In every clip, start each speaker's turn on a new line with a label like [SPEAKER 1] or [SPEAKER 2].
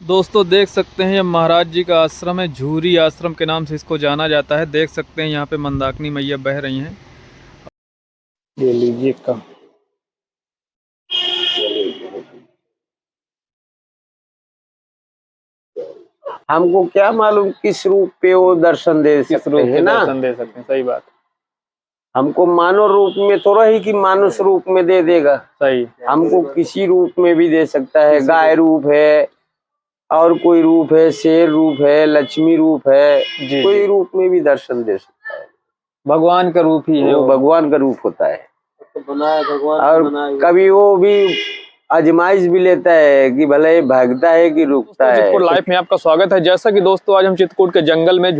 [SPEAKER 1] दोस्तों देख सकते हैं ये महाराज जी का आश्रम है। झूरी आश्रम के नाम से इसको जाना जाता है। देख सकते हैं यहाँ पे मंदाकिनी मैया बह रही हैं। ये लीजिए का
[SPEAKER 2] हमको क्या मालूम किस रूप पे वो दर्शन दे सकते हैं ना।
[SPEAKER 1] दर्शन दे सकते हैं, सही बात।
[SPEAKER 2] हमको मानव रूप में थोड़ा ही कि मानुष रूप में दे देगा,
[SPEAKER 1] सही।
[SPEAKER 2] हमको किसी रूप में भी दे सकता है। गाय रूप है और कोई रूप है, शेर रूप है, लक्ष्मी रूप है, कोई रूप में भी दर्शन दे सकता है।
[SPEAKER 1] भगवान का रूप ही है,
[SPEAKER 2] वो भगवान का रूप होता है।
[SPEAKER 3] तो बनाया भगवान
[SPEAKER 2] और
[SPEAKER 3] बनाया।
[SPEAKER 2] कभी वो भी आजमाइश भी लेता है कि भले भागता है कि रुकता है।
[SPEAKER 1] चित्रकूट लाइफ में आपका स्वागत है। जैसा कि दोस्तों आज हम चित्रकूट के जंगल में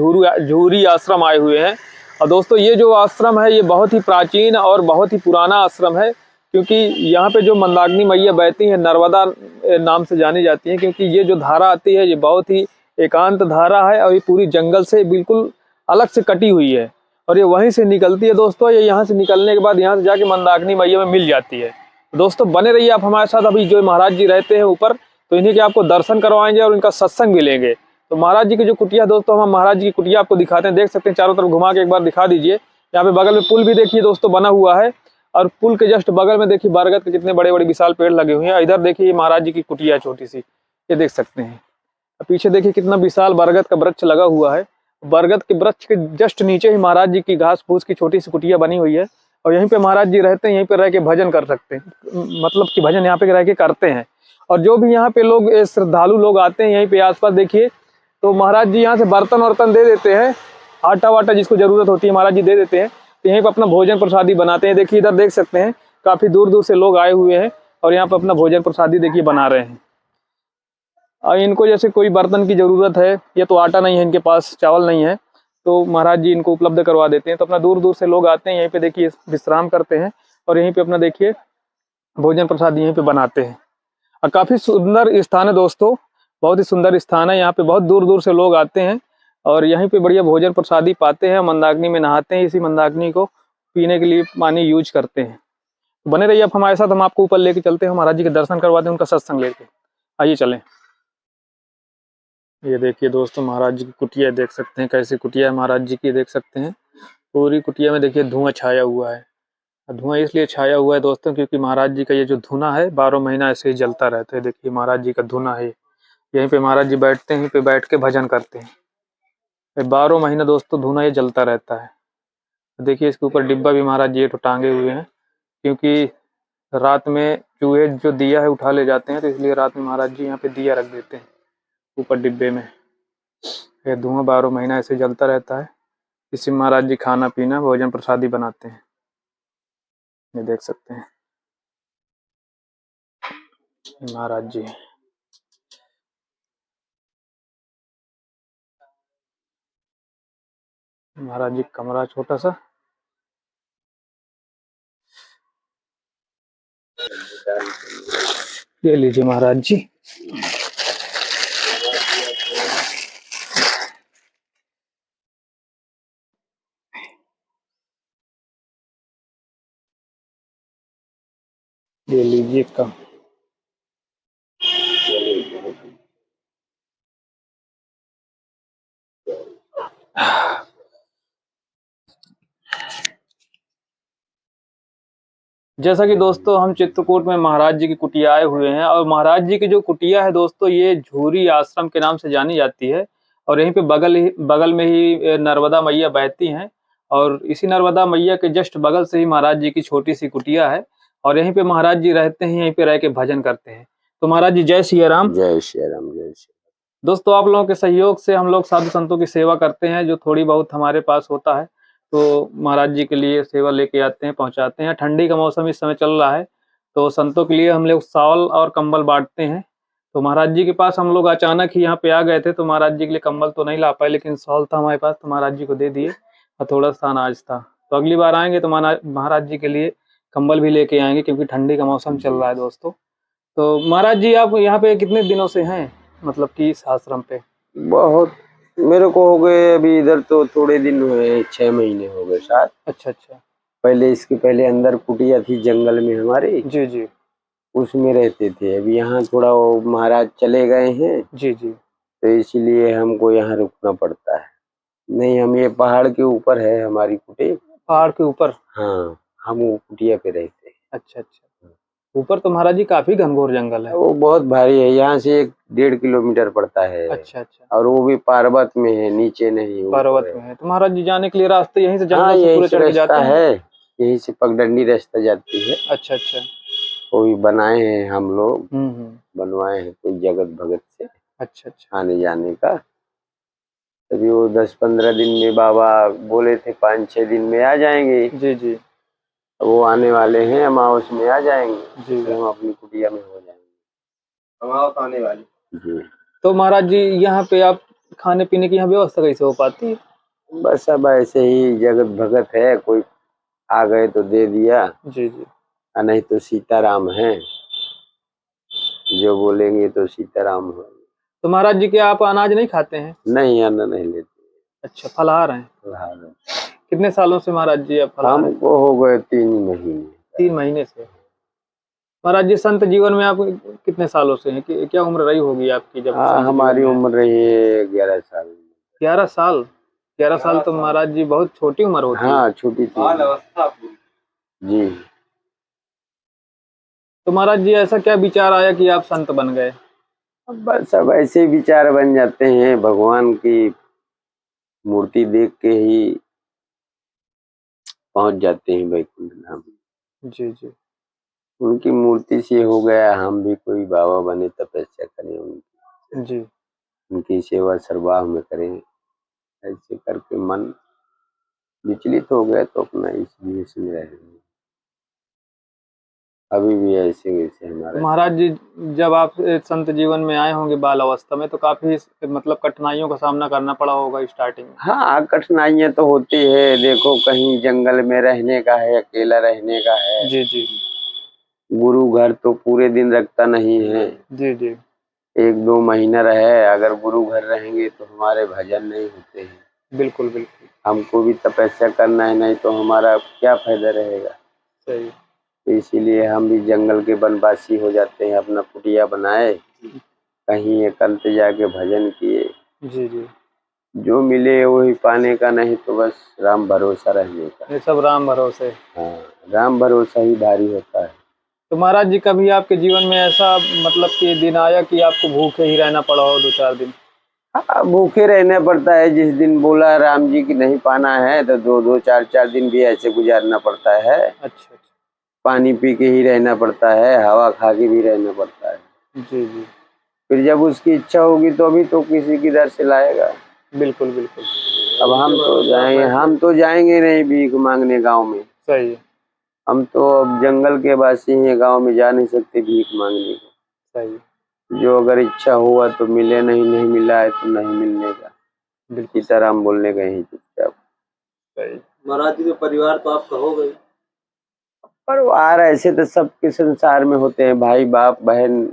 [SPEAKER 1] झूरी आश्रम आए हुए हैं। और दोस्तों ये जो आश्रम है ये बहुत ही प्राचीन और बहुत ही पुराना आश्रम है, क्योंकि यहाँ पे जो मंदाकिनी मैया बहती हैं नर्मदा नाम से जानी जाती हैं, क्योंकि ये जो धारा आती है ये बहुत ही एकांत धारा है और ये पूरी जंगल से बिल्कुल अलग से कटी हुई है और ये वहीं से निकलती है। दोस्तों ये यहाँ से निकलने के बाद यहाँ से जाके मंदाकिनी मैया में मिल जाती है। दोस्तों बने रहिए आप हमारे साथ। अभी जो महाराज जी रहते हैं ऊपर, तो इन्हीं के आपको दर्शन करवाएंगे और इनका सत्संग भी लेंगे। तो महाराज जी की जो कुटिया, दोस्तों हम महाराज जी की कुटिया आपको दिखाते हैं। देख सकते हैं चारों तरफ घुमा के एक बार दिखा दीजिए। यहाँ पे बगल में पुल भी देखिए दोस्तों बना हुआ है और पुल के जस्ट बगल में देखिए बरगद के कितने बड़े बड़े विशाल पेड़ लगे हुए हैं। इधर देखिए महाराज जी की कुटिया छोटी सी, ये देख सकते हैं। पीछे देखिए कितना विशाल बरगद का वृक्ष लगा हुआ है। बरगद के वृक्ष के जस्ट नीचे ही महाराज जी की घास फूस की छोटी सी कुटिया बनी हुई है और यहीं पे महाराज जी रहते हैं। यहीं पे रह के भजन कर सकते हैं, मतलब कि भजन यहाँ पे रह के करते हैं। और जो भी यहाँ पे लोग श्रद्धालु लोग आते हैं यहीं पे आसपास देखिए, तो महाराज जी यहाँ से बर्तन वर्तन दे देते हैं, आटा वाटा जिसको जरूरत होती है महाराज जी दे देते हैं। तो यहीं पर अपना भोजन प्रसादी बनाते हैं। देखिए इधर देख सकते हैं काफी दूर दूर से लोग आए हुए हैं और यहाँ पर अपना भोजन प्रसादी देखिए बना रहे हैं। और इनको जैसे कोई बर्तन की जरूरत है, ये तो आटा नहीं है इनके पास, चावल नहीं है, तो महाराज जी इनको उपलब्ध करवा देते हैं। तो अपना दूर दूर से लोग आते हैं, यहीं पे देखिए विश्राम करते हैं और यहीं पे अपना देखिए भोजन प्रसाद यहीं पे बनाते हैं। और काफी सुंदर स्थान है दोस्तों, बहुत ही सुंदर स्थान है। यहाँ पे बहुत दूर दूर से लोग आते हैं और यहीं पे बढ़िया भोजन प्रसादी पाते हैं। मंदाकिनी में नहाते हैं, इसी मंदाकिनी को पीने के लिए पानी यूज करते हैं। बने रहिए आप हमारे साथ, हम आपको ऊपर लेके चलते हैं, महाराज जी के दर्शन करवाते हैं, उनका सत्संग लेके। आइए चलें। ये देखिए दोस्तों महाराज जी की कुटिया देख सकते हैं, कैसी कुटिया है महाराज जी की, देख सकते हैं। पूरी कुटिया में देखिए धुआं छाया हुआ है। धुआं इसलिए छाया हुआ है दोस्तों क्योंकि महाराज जी का ये जो धुना है 12 महीना ऐसे ही जलता रहता है। देखिए महाराज जी का धुना है, यहीं पे महाराज जी बैठते हैं, यहीं पे बैठ के भजन करते हैं। 12 महीना दोस्तों धुना ये जलता रहता है। देखिए इसके ऊपर डिब्बा भी महाराज जी ये टांगे हुए हैं, क्योंकि रात में चूहे जो दिया है उठा ले जाते हैं, तो इसलिए रात में महाराज जी यहाँ पे दिया रख देते हैं ऊपर डिब्बे में। ये धुआं 12 महीना ऐसे जलता रहता है। इसी महाराज जी खाना पीना भोजन प्रसादी बनाते हैं, ये देख सकते हैं महाराज जी। महाराज जी कमरा छोटा सा, ये लीजिए महाराज जी। ये लीजिए का जैसा कि दोस्तों हम चित्रकूट में महाराज जी की कुटिया आए हुए हैं और महाराज जी की जो कुटिया है दोस्तों ये झूरी आश्रम के नाम से जानी जाती है। और यहीं पे बगल में ही नर्मदा मैया बहती हैं और इसी नर्मदा मैया के जस्ट बगल से ही महाराज जी की छोटी सी कुटिया है और यहीं पे महाराज जी रहते हैं, यहीं पे रह के भजन करते हैं। तो महाराज जी जय सिया राम।
[SPEAKER 2] जय श्री राम, जय श्री।
[SPEAKER 1] दोस्तों आप लोगों के सहयोग से हम लोग साधु संतों की सेवा करते हैं, जो थोड़ी बहुत हमारे पास होता है तो महाराज जी के लिए सेवा लेके आते हैं, पहुंचाते हैं। ठंडी का मौसम इस समय चल रहा है तो संतों के लिए हम लोग शॉल और कंबल बांटते हैं। तो महाराज जी के पास हम लोग अचानक ही यहाँ पे आ गए थे, तो महाराज जी के लिए कंबल तो नहीं ला पाए, लेकिन शॉल था हमारे पास तो महाराज जी को दे दिए और थोड़ा सा अनाज था। तो अगली बार आएंगे तो महाराज जी के लिए कंबल भी लेके आएंगे, क्योंकि ठंडी का मौसम चल रहा है दोस्तों। तो महाराज जी आप यहाँ पे कितने दिनों से हैं, मतलब कि इस आश्रम पे?
[SPEAKER 2] बहुत मेरे को हो गए अभी इधर तो थोड़े दिन हुए, 6 महीने हो गए शायद।
[SPEAKER 1] अच्छा अच्छा।
[SPEAKER 2] पहले इसके पहले अंदर कुटिया थी जंगल में हमारी,
[SPEAKER 1] जी जी।
[SPEAKER 2] उसमें रहते थे। अभी यहाँ थोड़ा वो महाराज चले गए हैं,
[SPEAKER 1] जी जी।
[SPEAKER 2] तो इसीलिए हमको यहाँ रुकना पड़ता है। नहीं, हम ये पहाड़ के ऊपर है हमारी कुटी।
[SPEAKER 1] पहाड़ के ऊपर?
[SPEAKER 2] हाँ, हम वो कुटिया पे रहते हैं।
[SPEAKER 1] अच्छा अच्छा। ऊपर तो महाराज जी काफी घनघोर जंगल है।
[SPEAKER 2] वो बहुत भारी है, यहाँ से 1-1.5 किलोमीटर पड़ता है।
[SPEAKER 1] अच्छा अच्छा।
[SPEAKER 2] और वो भी पर्वत में है, नीचे नहीं, ऊपर
[SPEAKER 1] पर्वत
[SPEAKER 2] है।
[SPEAKER 1] में है तो महाराज जी जाने के लिए रास्ते यहीं से
[SPEAKER 2] हाँ,
[SPEAKER 1] जंगल से
[SPEAKER 2] यही
[SPEAKER 1] पूरे
[SPEAKER 2] से
[SPEAKER 1] चढ़ के जाते
[SPEAKER 2] रास्ता
[SPEAKER 1] हैं?
[SPEAKER 2] है, यही से पगडंडी रास्ता जाती है।
[SPEAKER 1] अच्छा अच्छा।
[SPEAKER 2] वो भी बनाए हैं हम लोग,
[SPEAKER 1] हम्म।
[SPEAKER 2] बनवाए हैं कोई जगत भगत से
[SPEAKER 1] अच्छा अच्छा।
[SPEAKER 2] आने जाने का। तभी वो 10-15 दिन में बाबा बोले थे 5-6 दिन में आ जाएंगे।
[SPEAKER 1] जी जी।
[SPEAKER 2] वो आने वाले हैं, अमावस में आ जाएंगे,
[SPEAKER 1] जी।
[SPEAKER 2] फिर हम अपनी कुटिया में हो जाएंगे। अमावस आने वाली जी।
[SPEAKER 1] तो महाराज जी यहाँ पे आप खाने पीने की यहाँ व्यवस्था कैसे हो पाती है?
[SPEAKER 2] बस अब ऐसे ही जगत भगत है, कोई आ गए तो दे दिया,
[SPEAKER 1] जी जी।
[SPEAKER 2] नहीं तो सीताराम है, जो बोलेंगे तो सीताराम हो।
[SPEAKER 1] तो महाराज जी क्या आप अनाज नहीं खाते हैं?
[SPEAKER 2] नहीं, अन्न नहीं लेते।
[SPEAKER 1] अच्छा, फलाहार हैं।
[SPEAKER 2] फलाहार।
[SPEAKER 1] कितने सालों से महाराज जी आप फलाहार हैं?
[SPEAKER 2] हमको हो गए 3 महीने।
[SPEAKER 1] 3 महीने से। महाराज जी संत जीवन में आप कितने सालों से हैं? क्या उम्र रही होगी आपकी जब
[SPEAKER 2] हाँ,
[SPEAKER 1] संत
[SPEAKER 2] हमारी
[SPEAKER 1] जीवन में?
[SPEAKER 2] उम्र रही है 11 साल।
[SPEAKER 1] 11 साल? 11 साल तो महाराज जी बहुत छोटी उम्र होती है।
[SPEAKER 2] हाँ, छोटी थी जी।
[SPEAKER 1] तो महाराज जी ऐसा क्या विचार आया कि आप संत बन गए?
[SPEAKER 2] बस अब ऐसे विचार बन जाते हैं, भगवान की मूर्ति देख के ही पहुंच जाते हैं वैकुंठ धाम।
[SPEAKER 1] जी जी।
[SPEAKER 2] उनकी मूर्ति से हो गया, हम भी कोई बाबा बने, तपस्या करें,
[SPEAKER 1] जी।
[SPEAKER 2] उनकी सेवा सरवाह में करें। ऐसे करके मन विचलित हो गया तो अपना इसलिए इसमें रहे। अभी भी ऐसे वैसे
[SPEAKER 1] तो
[SPEAKER 2] हमारा।
[SPEAKER 1] महाराज जी जब आप संत जीवन में आए होंगे बाल अवस्था में तो काफी मतलब कठिनाइयों का सामना करना पड़ा होगा स्टार्टिंग में?
[SPEAKER 2] हाँ, कठिनाइयाँ तो होती है। देखो, कहीं जंगल में रहने का है, अकेला रहने का है।
[SPEAKER 1] जी जी।
[SPEAKER 2] गुरु घर तो पूरे दिन रखता नहीं है,
[SPEAKER 1] जी जी।
[SPEAKER 2] 1-2 महीना रहे। अगर गुरु घर रहेंगे तो हमारे भजन नहीं होते हैं।
[SPEAKER 1] बिल्कुल बिल्कुल।
[SPEAKER 2] हमको भी तपस्या करना है, नहीं तो हमारा क्या फायदा रहेगा।
[SPEAKER 1] सही।
[SPEAKER 2] तो इसीलिए हम भी जंगल के वनवासी हो जाते हैं, अपना कुटिया बनाए, कहीं एकांत जाके भजन किए।
[SPEAKER 1] जी जी।
[SPEAKER 2] जो मिले वही पाने का, नहीं तो बस राम भरोसा रहने का।
[SPEAKER 1] ये सब राम भरोसे।
[SPEAKER 2] हाँ, राम भरोसा ही भारी होता है।
[SPEAKER 1] तो महाराज जी कभी आपके जीवन में ऐसा मतलब कि दिन आया कि आपको भूखे ही रहना पड़ा हो 2-4 दिन?
[SPEAKER 2] हाँ, भूखे रहना पड़ता है। जिस दिन बोला राम जी की नहीं पाना है तो 2-2, 4-4 दिन भी ऐसे गुजारना पड़ता है।
[SPEAKER 1] अच्छा अच्छा।
[SPEAKER 2] पानी पी के ही रहना पड़ता है, हवा खा के भी रहना पड़ता है।
[SPEAKER 1] जी जी।
[SPEAKER 2] फिर जब उसकी इच्छा होगी तो अभी तो किसी की दर से लाएगा।
[SPEAKER 1] बिल्कुल बिल्कुल।
[SPEAKER 2] अब हम तो जाएंगे नहीं भीख मांगने गांव में।
[SPEAKER 1] सही है।
[SPEAKER 2] हम तो अब जंगल के वासी हैं, गांव में जा नहीं सकते भीख मांगने को।
[SPEAKER 1] सही है।
[SPEAKER 2] जो अगर इच्छा हुआ तो मिले, नहीं मिला है तो नहीं मिलने का।
[SPEAKER 1] बिल्कुल।
[SPEAKER 2] सीताराम बोलने गए हैं चुपचाप।
[SPEAKER 1] सही। महाराज जी तो परिवार तो आपका हो गई।
[SPEAKER 2] परिवार ऐसे तो सबके संसार में होते हैं, भाई बाप बहन,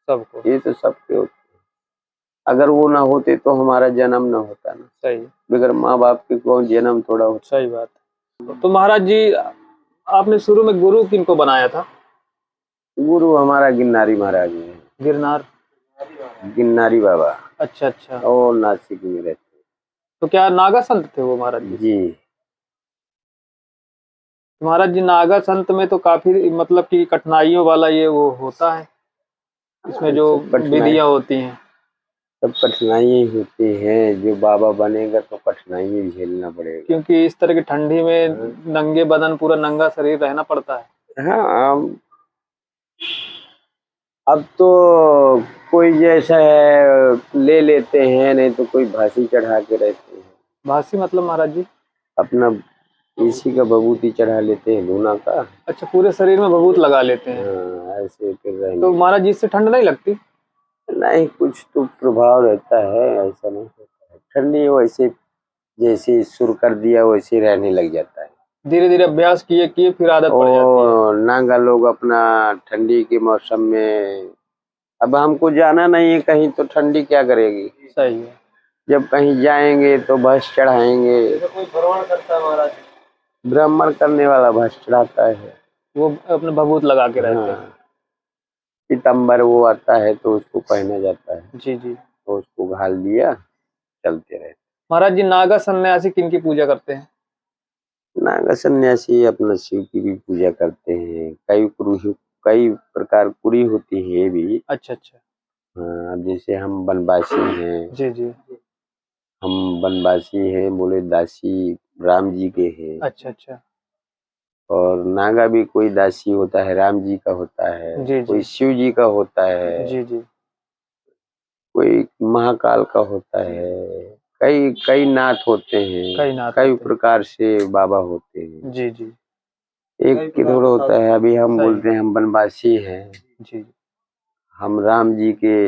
[SPEAKER 1] सबको।
[SPEAKER 2] ये तो सबके होते हैं। अगर वो ना होते तो हमारा जन्म ना होता ना।
[SPEAKER 1] सही।
[SPEAKER 2] बगैर माँ बाप के कौन जन्म थोड़ा होता।
[SPEAKER 1] सही बात। तो महाराज जी आपने शुरू में गुरु किनको बनाया था?
[SPEAKER 2] गुरु हमारा गिरनारी महाराज है।
[SPEAKER 1] गिरनार?
[SPEAKER 2] गिरनारी बाबा।
[SPEAKER 1] अच्छा अच्छा।
[SPEAKER 2] और नासिक में रहते
[SPEAKER 1] तो क्या नागा संत थे वो महाराज जी?
[SPEAKER 2] जी।
[SPEAKER 1] महाराज जी नागा संत में तो काफी मतलब कि कठिनाइयों वाला ये वो होता है, इसमें जो विधियां होती हैं।
[SPEAKER 2] सब कठिनाई होती हैं। जो बाबा बनेगा तो कठिनाई झेलना पड़ेगा,
[SPEAKER 1] क्योंकि इस तरह की ठंडी में नंगे बदन पूरा नंगा शरीर रहना पड़ता है।
[SPEAKER 2] हाँ, अब तो कोई जैसा है ले लेते हैं, नहीं तो कोई भासी चढ़ा के रहते हैं।
[SPEAKER 1] भासी मतलब महाराज जी?
[SPEAKER 2] अपना इसी का बबूती चढ़ा लेते हैं, लूना का।
[SPEAKER 1] अच्छा, पूरे शरीर में भभूत लगा लेते हैं।
[SPEAKER 2] हाँ, ऐसे फिर रहेंगे।
[SPEAKER 1] तो महाराज जी इससे ठंड नहीं लगती?
[SPEAKER 2] नहीं, कुछ तो प्रभाव रहता है, ऐसा नहीं होता है। ठंडी वैसे जैसे शुरू कर दिया वैसे रहने लग जाता है।
[SPEAKER 1] धीरे धीरे अभ्यास किए किए फिर आदत पड़ जाती है।
[SPEAKER 2] नागा लोग अपना ठंडी के मौसम में, अब हमको जाना नहीं है कहीं तो ठंडी क्या करेगी।
[SPEAKER 1] सही है।
[SPEAKER 2] जब कहीं जाएंगे तो भस्म चढ़ाएंगे।
[SPEAKER 1] कोई भ्रमण करता है महाराज?
[SPEAKER 2] भ्रमण करने वाला भस्म चढ़ाता है।
[SPEAKER 1] वो अपने भभूत लगा के रहते हैं।
[SPEAKER 2] हाँ, पीताम्बर वो आता है तो उसको पहना जाता है,
[SPEAKER 1] जी जी।
[SPEAKER 2] तो उसको घाल दिया, चलते रहे।
[SPEAKER 1] महाराज जी, नागा सन्यासी किनकी पूजा करते हैं?
[SPEAKER 2] नागा सन्यासी अपना शिव की भी पूजा करते हैं। कई प्रकार कुरी होती है ये भी।
[SPEAKER 1] अच्छा अच्छा।
[SPEAKER 2] हाँ, अब जैसे हम बनवासी हैं,
[SPEAKER 1] जी जी।
[SPEAKER 2] हम बनवासी हैं, बोले दासी राम जी के हैं।
[SPEAKER 1] अच्छा अच्छा।
[SPEAKER 2] और नागा भी कोई दासी होता है, राम जी का होता है,
[SPEAKER 1] जी
[SPEAKER 2] कोई
[SPEAKER 1] जी।
[SPEAKER 2] शिव जी का होता है,
[SPEAKER 1] जी जी।
[SPEAKER 2] कोई महाकाल का होता है। कई कई नाथ होते हैं,
[SPEAKER 1] कई नाथ
[SPEAKER 2] कई
[SPEAKER 1] होते हैं।
[SPEAKER 2] प्रकार से बाबा होते हैं।
[SPEAKER 1] जी जी।
[SPEAKER 2] एक की थोड़ा होता है, अभी हम
[SPEAKER 1] सही।
[SPEAKER 2] बोलते हैं हम बनवासी हैं,
[SPEAKER 1] जी।
[SPEAKER 2] हम राम जी के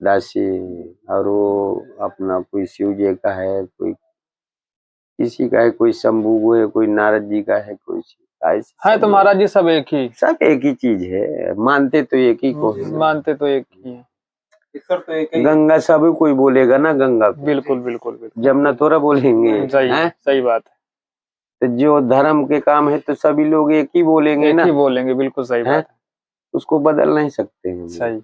[SPEAKER 2] दासी हैं, और वो अपना कोई शिव जी का है, कोई किसी का है, कोई शंभू है, कोई नारद जी का है, कोई ऐसे
[SPEAKER 1] है
[SPEAKER 2] सब
[SPEAKER 1] तो
[SPEAKER 2] लोग।
[SPEAKER 1] महाराज जी सब एक ही।
[SPEAKER 2] सब एक ही चीज है, मानते तो एक ही को है।
[SPEAKER 1] मानते तो एक ही है।
[SPEAKER 3] ईश्वर तो एक ही है।
[SPEAKER 2] गंगा सब कोई बोलेगा ना, गंगा को
[SPEAKER 1] बिल्कुल बिल्कुल बिल्कुल।
[SPEAKER 2] जमुना थोड़ा बोलेंगे।
[SPEAKER 1] सही
[SPEAKER 2] हैं?
[SPEAKER 1] सही बात है।
[SPEAKER 2] तो जो धर्म के काम है तो सभी लोग एक ही बोलेंगे
[SPEAKER 1] एक
[SPEAKER 2] ना,
[SPEAKER 1] ही बोलेंगे, बिल्कुल सही
[SPEAKER 2] हैं?
[SPEAKER 1] बात है।
[SPEAKER 2] उसको बदल नहीं सकते हम लोग।
[SPEAKER 1] सही।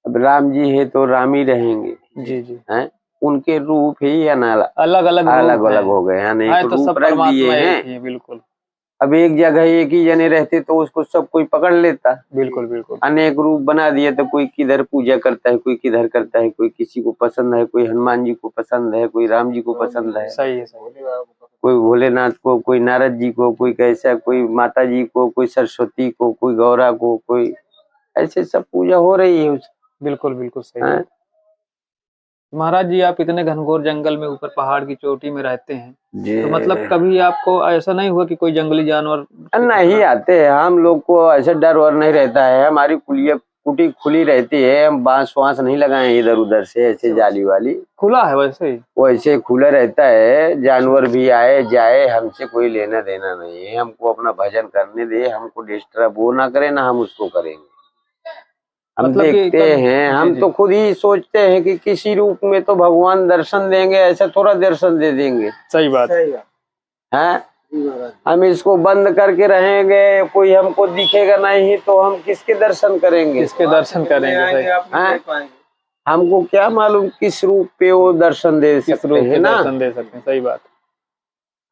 [SPEAKER 2] अब राम जी है तो राम ही रहेंगे,
[SPEAKER 1] जी जी।
[SPEAKER 2] हैं? उनके रूप ही
[SPEAKER 1] अलग अलग
[SPEAKER 2] अलग
[SPEAKER 1] रूप
[SPEAKER 2] अलग
[SPEAKER 1] हैं।
[SPEAKER 2] हो गए, यानी
[SPEAKER 1] है
[SPEAKER 2] एक
[SPEAKER 1] तो
[SPEAKER 2] रूप
[SPEAKER 1] सब
[SPEAKER 2] रख दिए
[SPEAKER 1] परमात्मा
[SPEAKER 2] हैं।
[SPEAKER 1] एक ही है। बिल्कुल
[SPEAKER 2] अब एक जगह एक ही जने रहते तो उसको सब कोई पकड़ लेता।
[SPEAKER 1] बिल्कुल बिल्कुल।
[SPEAKER 2] अनेक रूप बना दिए तो कोई किधर पूजा करता है, कोई किधर करता है, कोई किसी को पसंद है, कोई हनुमान जी को पसंद है, कोई राम जी को पसंद है,
[SPEAKER 1] सही है सही है।
[SPEAKER 2] कोई भोलेनाथ को, कोई नारद जी को, कोई कैसा, कोई माता जी को, कोई सरस्वती को, कोई गौरा को, कोई ऐसे सब पूजा हो रही है
[SPEAKER 1] बिल्कुल बिल्कुल सही
[SPEAKER 2] हैं?
[SPEAKER 1] बात। महाराज जी, आप इतने घनघोर जंगल में ऊपर पहाड़ की चोटी में रहते हैं,
[SPEAKER 2] जी
[SPEAKER 1] तो मतलब कभी आपको ऐसा नहीं हुआ कि कोई जंगली जानवर
[SPEAKER 2] नहीं आते हैं। हम लोग को ऐसा डर वर नहीं रहता है, हमारी कुलिया कुटी खुली रहती है, हम बांस वांस नहीं लगाए इधर उधर से ऐसे जाली वाली,
[SPEAKER 1] खुला है वैसे ही?
[SPEAKER 2] वो ऐसे खुला रहता है, जानवर भी आए जाए हमसे कोई लेना देना नहीं है। हमको अपना भजन करने दे, हमको डिस्टर्ब वो ना करे ना हम उसको करेंगे। हम
[SPEAKER 1] मतलब कि
[SPEAKER 2] देखते हैं, हम
[SPEAKER 1] जी
[SPEAKER 2] तो
[SPEAKER 1] जी।
[SPEAKER 2] खुद ही सोचते हैं कि किसी रूप में तो भगवान दर्शन देंगे, ऐसा थोड़ा दर्शन दे देंगे,
[SPEAKER 1] सही बात है।
[SPEAKER 2] हैं? हम इसको बंद करके रहेंगे, कोई हमको दिखेगा नहीं तो हम किसके दर्शन करेंगे?
[SPEAKER 1] किसके दर्शन करेंगे? सही।
[SPEAKER 2] हैं? हमको क्या मालूम किस रूप पे वो दर्शन दे
[SPEAKER 1] किस
[SPEAKER 2] सकते
[SPEAKER 1] रूप
[SPEAKER 2] हैं
[SPEAKER 1] के
[SPEAKER 2] ना।
[SPEAKER 1] दर्शन दे सकते हैं? सही बात।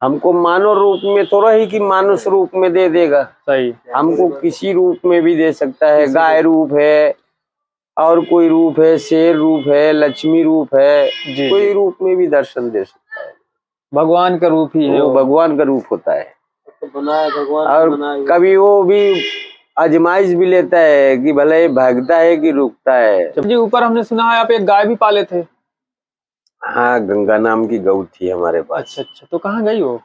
[SPEAKER 2] हमको मानव रूप में थोड़ा ही कि मानुष रूप में दे देगा,
[SPEAKER 1] सही।
[SPEAKER 2] हमको किसी रूप में भी दे सकता है। गाय रूप है, और कोई रूप है, शेर रूप है, लक्ष्मी रूप है,
[SPEAKER 1] जी
[SPEAKER 2] कोई
[SPEAKER 1] जी।
[SPEAKER 2] रूप में भी दर्शन दे सकता है।
[SPEAKER 1] भगवान का रूप ही है
[SPEAKER 2] वो
[SPEAKER 1] वो।
[SPEAKER 2] भगवान का रूप होता है।
[SPEAKER 3] तो बनाया भगवान
[SPEAKER 2] और
[SPEAKER 3] बनाया।
[SPEAKER 2] कभी वो भी आजमाइश भी लेता है कि भले भागता है कि रुकता है।
[SPEAKER 1] जी, ऊपर हमने सुना है आप एक गाय भी पाले थे।
[SPEAKER 2] हाँ, गंगा नाम की गऊ थी हमारे पास।
[SPEAKER 1] अच्छा अच्छा, तो कहाँ गई वो?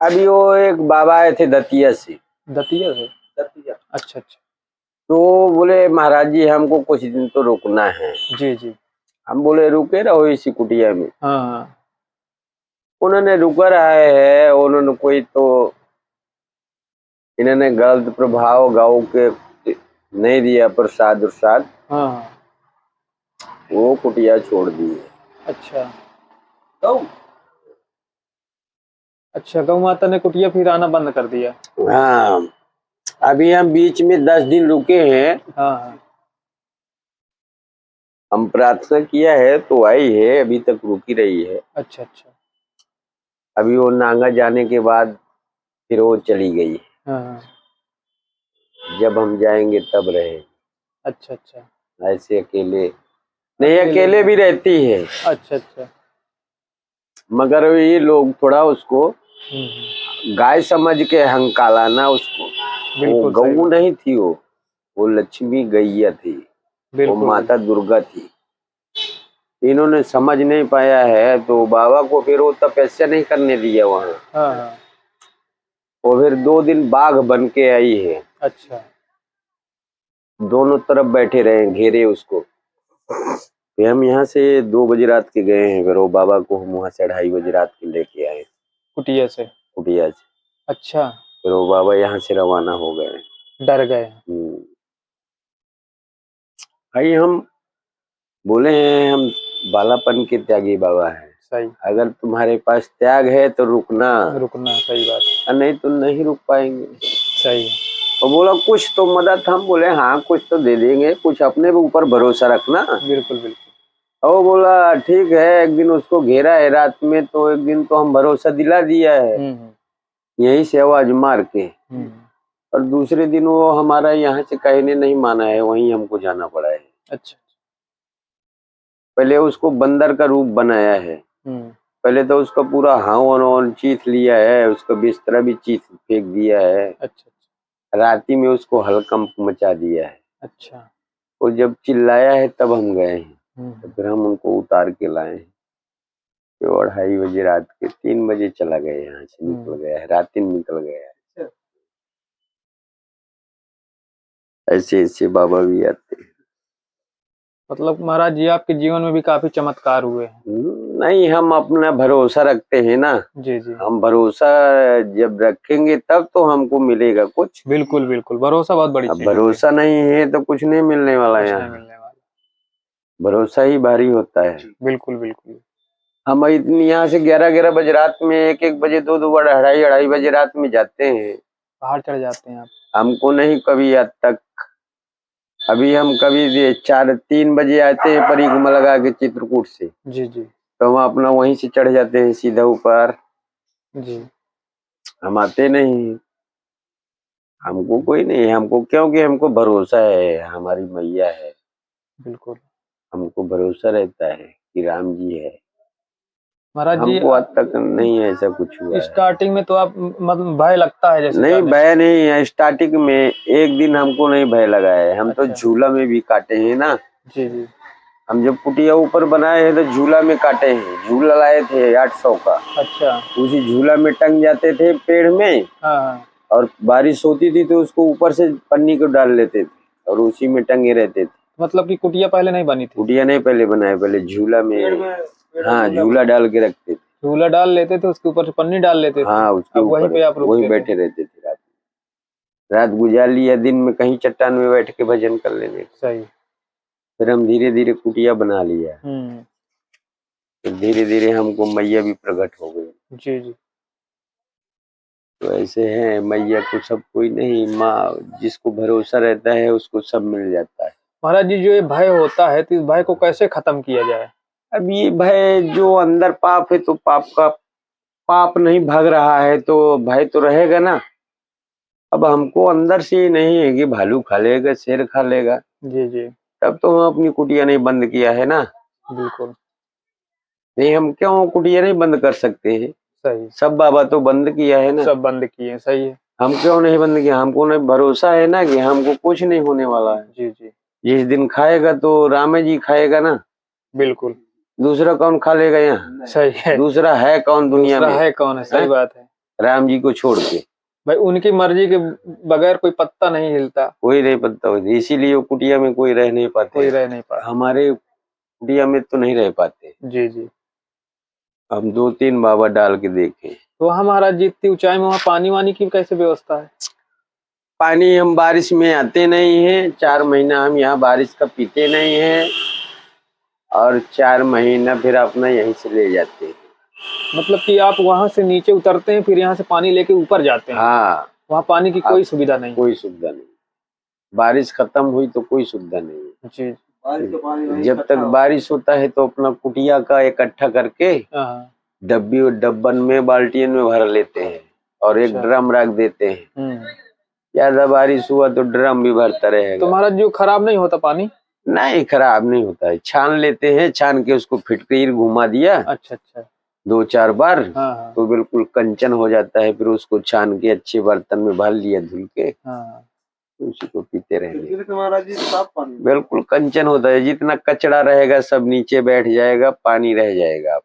[SPEAKER 2] अभी वो एक बाबा आए थे दतिया से,
[SPEAKER 1] दतिया से?
[SPEAKER 3] दतिया।
[SPEAKER 1] अच्छा अच्छा।
[SPEAKER 2] तो बोले महाराज जी हमको कुछ दिन तो रुकना है।
[SPEAKER 1] जी जी।
[SPEAKER 2] हम बोले रुके रहो इसी कुटिया में।
[SPEAKER 1] हाँ हाँ।
[SPEAKER 2] उन्होंने रुका आए हैं, उन्होंने कोई तो इन्होंने गलत प्रभाव गाँव के नहीं दिया, प्रसाद उरसाद,
[SPEAKER 1] हाँ हाँ।
[SPEAKER 2] वो कुटिया छोड़ दिए।
[SPEAKER 1] अच्छा
[SPEAKER 3] गौ
[SPEAKER 1] अच्छा, गौ माता ने कुटिया फिर आना बंद कर दिया?
[SPEAKER 2] हाँ, अभी हम बीच में 10 दिन रुके हैं।
[SPEAKER 1] हाँ हाँ।
[SPEAKER 2] हम प्रार्थना किया है तो आई है, अभी तक रुकी रही है।
[SPEAKER 1] अच्छा अच्छा।
[SPEAKER 2] अभी वो नांगा जाने के बाद फिर वो चली गई।
[SPEAKER 1] हाँ हाँ।
[SPEAKER 2] जब हम जाएंगे तब रहे,
[SPEAKER 1] अच्छा अच्छा।
[SPEAKER 2] ऐसे अकेले नहीं, अकेले भी रहती है,
[SPEAKER 1] अच्छा अच्छा।
[SPEAKER 2] मगर ये लोग थोड़ा उसको
[SPEAKER 1] हम्म।
[SPEAKER 2] गाय समझ के हंकाला ना उसको। वो
[SPEAKER 1] बिल्कुल सही
[SPEAKER 2] गऊ
[SPEAKER 1] बात।
[SPEAKER 2] नहीं थी, वो लक्ष्मी गैया थी, वो
[SPEAKER 1] बिल्कुल
[SPEAKER 2] माता दुर्गा थी। इन्होंने समझ नहीं पाया है तो बाबा को फिर वो तपस्या नहीं करने दिया वहाँ।
[SPEAKER 1] हाँ हाँ।
[SPEAKER 2] वो फिर 2 दिन बाघ बन के आई है,
[SPEAKER 1] अच्छा।
[SPEAKER 2] दोनों तरफ बैठे रहे, घेरे उसको। फिर हम यहाँ से 2 बजे रात के गए हैं, फिर वो बाबा को हम वहाँ से 2:30 बजे रात के लेके आए
[SPEAKER 1] कुटिया से?
[SPEAKER 2] कुटिया से।
[SPEAKER 1] अच्छा।
[SPEAKER 2] फिर वो बाबा यहाँ से रवाना हो गए।
[SPEAKER 1] डर गए?
[SPEAKER 2] भाई हम बोले हैं हम बालापन के त्यागी बाबा हैं।
[SPEAKER 1] सही।
[SPEAKER 2] अगर तुम्हारे पास त्याग है तो रुकना,
[SPEAKER 1] रुकना, सही बात।
[SPEAKER 2] और नहीं तो नहीं रुक पाएंगे।
[SPEAKER 1] सही है।
[SPEAKER 2] और बोला कुछ तो मदद, हम बोले हाँ कुछ तो दे देंगे, कुछ अपने ऊपर भरोसा रखना।
[SPEAKER 1] बिल्कुल बिल्कुल।
[SPEAKER 2] और वो बोला ठीक है, एक दिन उसको घेरा है रात में, तो एक दिन तो हम भरोसा दिला दिया है यही से आवाज मार के। और दूसरे दिन वो हमारा यहाँ से कहने नहीं माना है, वहीं हमको जाना पड़ा है।
[SPEAKER 1] अच्छा।
[SPEAKER 2] पहले उसको बंदर का रूप बनाया है, पहले तो उसका पूरा हावन चीथ लिया है, उसका बिस्तरा भी चीथ फेंक दिया है।
[SPEAKER 1] अच्छा।
[SPEAKER 2] राती में उसको हलकंप मचा दिया है।
[SPEAKER 1] अच्छा।
[SPEAKER 2] वो जब चिल्लाया है तब हम गए हैं, तो फिर हम उनको उतार के लाए हैं। तो 2:30 बजे रात के, 3 बजे चला गया, यहाँ से निकल गया है, रात दिन निकल गया है। ऐसे ऐसे बाबा भी आते हैं।
[SPEAKER 1] मतलब महाराज जी आपके जीवन में भी काफी चमत्कार हुए हैं।
[SPEAKER 2] नहीं, हम अपना भरोसा रखते हैं ना।
[SPEAKER 1] जी जी।
[SPEAKER 2] हम भरोसा जब रखेंगे तब तो हमको मिलेगा कुछ।
[SPEAKER 1] बिल्कुल बिल्कुल, भरोसा बहुत बड़ी
[SPEAKER 2] अब
[SPEAKER 1] चीज होती है।
[SPEAKER 2] भरोसा नहीं है तो कुछ नहीं मिलने वाला
[SPEAKER 1] कुछ नहीं
[SPEAKER 2] यहाँ।
[SPEAKER 1] मिलने वाला।
[SPEAKER 2] भरोसा ही भारी होता है।
[SPEAKER 1] बिल्कुल बिल्कुल।
[SPEAKER 2] हम इतनी यहाँ से 11-11 बजे रात में, 1-1 बजे, 2-2 बजे, 2:30 बजे रात में जाते हैं।
[SPEAKER 1] पहाड़ चढ़ जाते हैं आप?
[SPEAKER 2] हमको नहीं कभी आज तक। अभी हम कभी 3 बजे आते हैं परिक्रमा लगा के चित्रकूट से,
[SPEAKER 1] जी जी।
[SPEAKER 2] तो हम अपना वहीं से चढ़ जाते हैं सीधा ऊपर।
[SPEAKER 1] जी।
[SPEAKER 2] हम आते नहीं, हमको कोई नहीं, हमको क्योंकि हमको भरोसा है, हमारी मैया है,
[SPEAKER 1] बिल्कुल।
[SPEAKER 2] हमको भरोसा रहता है कि राम जी है।
[SPEAKER 1] महाराज जी
[SPEAKER 2] हमको आज तक नहीं ऐसा कुछ हुआ है।
[SPEAKER 1] स्टार्टिंग में तो आप मतलब भय लगता है जैसे
[SPEAKER 2] नहीं,
[SPEAKER 1] जाने
[SPEAKER 2] भय नहीं है। स्टार्टिंग में एक दिन हमको नहीं भय लगा है। हम तो
[SPEAKER 1] अच्छा।
[SPEAKER 2] झूला में भी काटे हैं ना।
[SPEAKER 1] जी जी।
[SPEAKER 2] हम जब कुटिया ऊपर बनाए हैं तो झूला में काटे हैं। झूला लाए थे 800 का।
[SPEAKER 1] अच्छा।
[SPEAKER 2] उसी झूला में टंग जाते थे पेड़ में,
[SPEAKER 1] हाँ।
[SPEAKER 2] और बारिश होती थी तो उसको ऊपर से पन्नी को डाल लेते थे और उसी में टंगे रहते थे।
[SPEAKER 1] मतलब कि कुटिया पहले नहीं बनी थी?
[SPEAKER 2] कुटिया नहीं पहले बनाए, पहले झूला में। हाँ, झूला डाल के रखते थे।
[SPEAKER 1] झूला डाल लेते थे, उसके ऊपर से पन्नी डाल लेते थे।
[SPEAKER 2] हाँ, उसके
[SPEAKER 1] अब वहीं पे आप
[SPEAKER 2] ऊपर वहीं
[SPEAKER 1] रुकते थे?
[SPEAKER 2] बैठे रहते थे। रात गुजार लिया, दिन में कहीं चट्टान में बैठ के भजन कर लेने।
[SPEAKER 1] सही।
[SPEAKER 2] फिर हम धीरे धीरे कुटिया बना लिया। फिर धीरे धीरे हमको मैया भी प्रकट हो गई।
[SPEAKER 1] जी जी।
[SPEAKER 2] तो ऐसे है, मैया को सब कोई नहीं, माँ जिसको भरोसा रहता है उसको सब मिल जाता है।
[SPEAKER 1] महाराज जी जो ये भय होता है तो इस भय को कैसे खत्म किया जाए?
[SPEAKER 2] अब ये भय, जो अंदर पाप है तो पाप नहीं भाग रहा है तो भय तो रहेगा ना। अब हमको अंदर से ही नहीं है कि भालू खा लेगा, शेर खा लेगा,
[SPEAKER 1] जी जी।
[SPEAKER 2] तब तो हम अपनी कुटिया नहीं बंद किया है ना।
[SPEAKER 1] बिल्कुल
[SPEAKER 2] नहीं, हम क्यों कुटिया नहीं बंद कर सकते हैं?
[SPEAKER 1] सही।
[SPEAKER 2] सब बाबा तो बंद किया है ना।
[SPEAKER 1] सब बंद किए, सही है।
[SPEAKER 2] हम क्यों नहीं बंद किया? हमको नहीं भरोसा है ना कि हमको कुछ नहीं होने वाला है।
[SPEAKER 1] जी जी।
[SPEAKER 2] जिस दिन खाएगा तो राम जी खाएगा ना,
[SPEAKER 1] बिल्कुल
[SPEAKER 2] दूसरा कौन खा लेगा यहाँ?
[SPEAKER 1] सही है।
[SPEAKER 2] दूसरा है कौन दुनिया
[SPEAKER 1] दूसरा
[SPEAKER 2] में?
[SPEAKER 1] है कौन है? सही
[SPEAKER 2] है?
[SPEAKER 1] बात है
[SPEAKER 2] राम जी को छोड़ के
[SPEAKER 1] भाई, उनकी मर्जी के बगैर कोई पत्ता नहीं हिलता।
[SPEAKER 2] कोई नहीं पता होती, इसीलिए वो कुटिया में कोई रह नहीं पाते।
[SPEAKER 1] कोई रह नहीं पाता।
[SPEAKER 2] हमारे कुटिया में तो नहीं रह पाते।
[SPEAKER 1] जी जी।
[SPEAKER 2] हम 2-3 बाबा डाल के देखे।
[SPEAKER 1] तो वहाँ महाराज जी इतनी ऊंचाई में वहाँ पानी वानी की कैसे व्यवस्था है?
[SPEAKER 2] पानी हम बारिश में आते नहीं है, 4 महीना हम यहाँ बारिश का पीते नहीं है, और 4 महीना फिर अपना यहीं से ले जाते हैं।
[SPEAKER 1] मतलब कि आप वहाँ से नीचे उतरते हैं फिर यहाँ से पानी लेके ऊपर जाते हैं?
[SPEAKER 2] हाँ,
[SPEAKER 1] वहाँ पानी की कोई सुविधा नहीं?
[SPEAKER 2] कोई सुविधा नहीं। बारिश खत्म हुई तो कोई सुविधा नहीं है।
[SPEAKER 1] जी।
[SPEAKER 3] बारिश का पानी वहीं
[SPEAKER 2] जब तक
[SPEAKER 3] इकट्ठा
[SPEAKER 2] बारिश होता है तो अपना कुटिया का इकट्ठा करके
[SPEAKER 1] हाँ।
[SPEAKER 2] डब्बी और डब्बन में, बाल्टियन में भर लेते हैं और एक
[SPEAKER 1] अच्छा।
[SPEAKER 2] ड्रम रख देते हैं। ज्यादा बारिश हुआ तो ड्रम भी भरता रहेगा।
[SPEAKER 1] तो महाराज जी खराब नहीं होता पानी?
[SPEAKER 2] नहीं, खराब नहीं होता है। छान लेते हैं, छान के उसको फिटकीर घुमा दिया
[SPEAKER 1] अच्छा अच्छा।
[SPEAKER 2] 2-4 बार,
[SPEAKER 1] हाँ
[SPEAKER 2] तो बिल्कुल कंचन हो जाता है। फिर उसको छान के अच्छे बर्तन में भर लिया धुल के,
[SPEAKER 1] हाँ।
[SPEAKER 2] उसी को पीते रहने।
[SPEAKER 3] फिर तो महाराज जी साफ पानी।
[SPEAKER 2] बिल्कुल कंचन होता है। जितना कचड़ा रहेगा सब नीचे बैठ जाएगा, पानी रह जाएगा।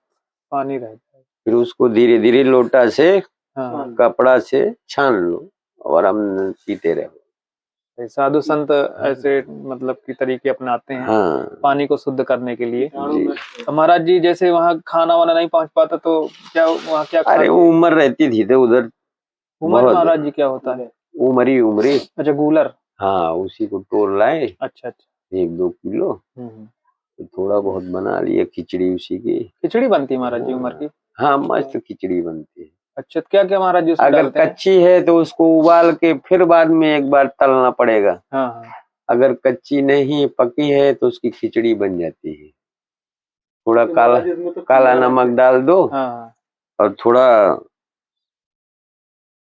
[SPEAKER 1] पानी रहता है।
[SPEAKER 2] फिर उसको धीरे धीरे लोटा से,
[SPEAKER 1] हाँ।
[SPEAKER 2] कपड़ा से छान लो और हम पीते रहो।
[SPEAKER 1] साधु संत ऐसे मतलब की तरीके अपनाते हैं
[SPEAKER 2] हाँ,
[SPEAKER 1] पानी को शुद्ध करने के लिए।
[SPEAKER 2] जी।
[SPEAKER 1] तो महाराज जी जैसे वहाँ खाना वाना नहीं पहुँच पाता तो क्या वहाँ क्या
[SPEAKER 2] अरे वो उम्र रहती थी तो उधर
[SPEAKER 1] उमर
[SPEAKER 2] बहुत।
[SPEAKER 1] महाराज जी क्या होता है?
[SPEAKER 2] उमरी।
[SPEAKER 1] अच्छा गूलर।
[SPEAKER 2] हाँ, उसी को तोड़ लाए
[SPEAKER 1] अच्छा अच्छा।
[SPEAKER 2] 1-2 किलो, तो थोड़ा बहुत बना लिया खिचड़ी उसी की।
[SPEAKER 1] खिचड़ी बनती है महाराज जी उमर की?
[SPEAKER 2] हाँ, मस्त खिचड़ी बनती है।
[SPEAKER 1] अच्छा, क्या क्या महाराज जी उसमें
[SPEAKER 2] अगर
[SPEAKER 1] डालते हैं?
[SPEAKER 2] कच्ची है तो उसको उबाल के फिर बाद में एक बार तलना पड़ेगा।
[SPEAKER 1] हाँ हाँ।
[SPEAKER 2] अगर कच्ची नहीं पकी है तो उसकी खिचड़ी बन जाती है। थोड़ा काला नमक डाल दो
[SPEAKER 1] हाँ हाँ।
[SPEAKER 2] और थोड़ा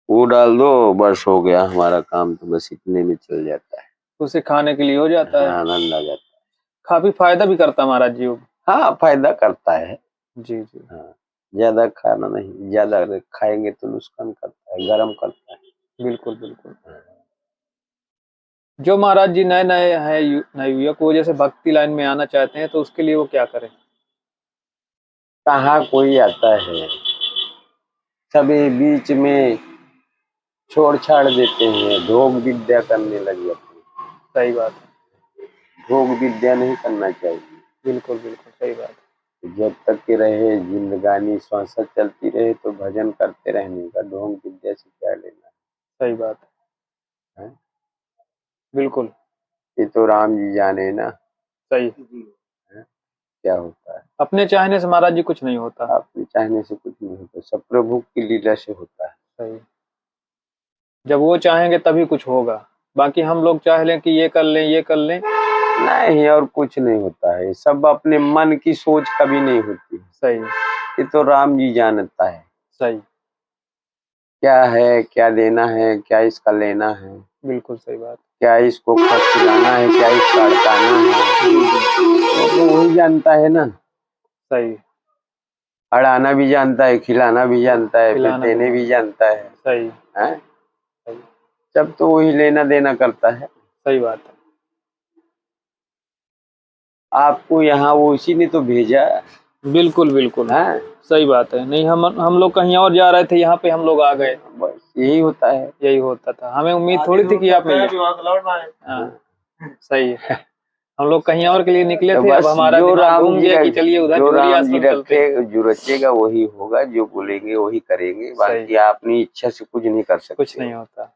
[SPEAKER 2] वो डाल दो, बस हो गया हमारा काम, तो बस इतने में चल जाता है।
[SPEAKER 1] उसे खाने के लिए हो जाता है।
[SPEAKER 2] हाँ, आनंद आ जाता है।
[SPEAKER 1] काफी फायदा भी करता है महाराज जी वो।
[SPEAKER 2] हाँ, फायदा करता है।
[SPEAKER 1] जी जी।
[SPEAKER 2] हाँ, ज्यादा खाना नहीं, ज्यादा खाएंगे तो नुकसान करता है, गर्म करता है।
[SPEAKER 1] बिल्कुल बिल्कुल। जो महाराज जी नए नए हैं नए युवक वो जैसे भक्ति लाइन में आना चाहते हैं तो उसके लिए वो क्या करें?
[SPEAKER 2] कहाँ कोई आता है, सभी बीच में छोड़ छाड़ देते हैं, ढोंग विद्या करने लग जाते हैं।
[SPEAKER 1] सही बात है।
[SPEAKER 2] ढोंग विद्या नहीं करना चाहिए।
[SPEAKER 1] बिल्कुल बिल्कुल सही बात है।
[SPEAKER 2] जब तक के रहे जिंदगानी श्वास चलती रहे तो भजन करते रहने का, ढोंग विद्या से क्या लेना
[SPEAKER 1] सही बात
[SPEAKER 2] है?
[SPEAKER 1] बिल्कुल
[SPEAKER 2] ये तो राम जी जाने ना
[SPEAKER 1] सही।
[SPEAKER 2] है? क्या होता है।
[SPEAKER 1] अपने चाहने से महाराज जी कुछ नहीं होता।
[SPEAKER 2] अपने चाहने से कुछ नहीं होता, सब प्रभु की लीला से होता है।
[SPEAKER 1] सही। जब वो चाहेंगे तभी कुछ होगा, बाकी हम लोग चाह लें कि ये कर लें ये कर लें,
[SPEAKER 2] नहीं, और कुछ नहीं होता है। सब अपने मन की सोच कभी नहीं होती।
[SPEAKER 1] सही
[SPEAKER 2] ये तो राम जी जानता है
[SPEAKER 1] सही।
[SPEAKER 2] क्या है, क्या देना है, क्या इसका लेना है,
[SPEAKER 1] बिल्कुल सही बात।
[SPEAKER 2] क्या इसको खिलाना है, क्या इसका अड़काना है, वो तो वही जानता है ना।
[SPEAKER 1] सही।
[SPEAKER 2] अड़ाना भी जानता है, खिलाना भी जानता है, फिर
[SPEAKER 1] खिलाना
[SPEAKER 2] देने भी जानता है।
[SPEAKER 1] सही
[SPEAKER 2] हैं?
[SPEAKER 1] सही।
[SPEAKER 2] सब तो वही लेना देना करता है।
[SPEAKER 1] सही बात है।
[SPEAKER 2] आपको यहाँ वो उसी ने तो भेजा
[SPEAKER 1] बिल्कुल बिल्कुल
[SPEAKER 2] है।
[SPEAKER 1] सही बात है। नहीं हम लोग कहीं और जा रहे थे, यहाँ पे हम लोग आ गए।
[SPEAKER 2] बस यही होता है।
[SPEAKER 1] यही होता था, हमें उम्मीद थोड़ी थी कि आप मिले। हाँ, सही है। हम लोग कहीं और के लिए निकले
[SPEAKER 2] तो
[SPEAKER 1] थे, अब
[SPEAKER 2] बस
[SPEAKER 1] हमारा
[SPEAKER 2] जो
[SPEAKER 1] दिमाग
[SPEAKER 2] राम
[SPEAKER 1] घूम
[SPEAKER 2] जी
[SPEAKER 1] गया कि चलिए उधर
[SPEAKER 2] जो
[SPEAKER 1] झूरी
[SPEAKER 2] राम जी
[SPEAKER 1] आश्रम चलते हैं।
[SPEAKER 2] रखे, जो रचेगा वही होगा, जो बोलेंगे वही करेंगे, बाकी आप अपनी इच्छा से कुछ नहीं कर सकते।
[SPEAKER 1] कुछ नहीं होता।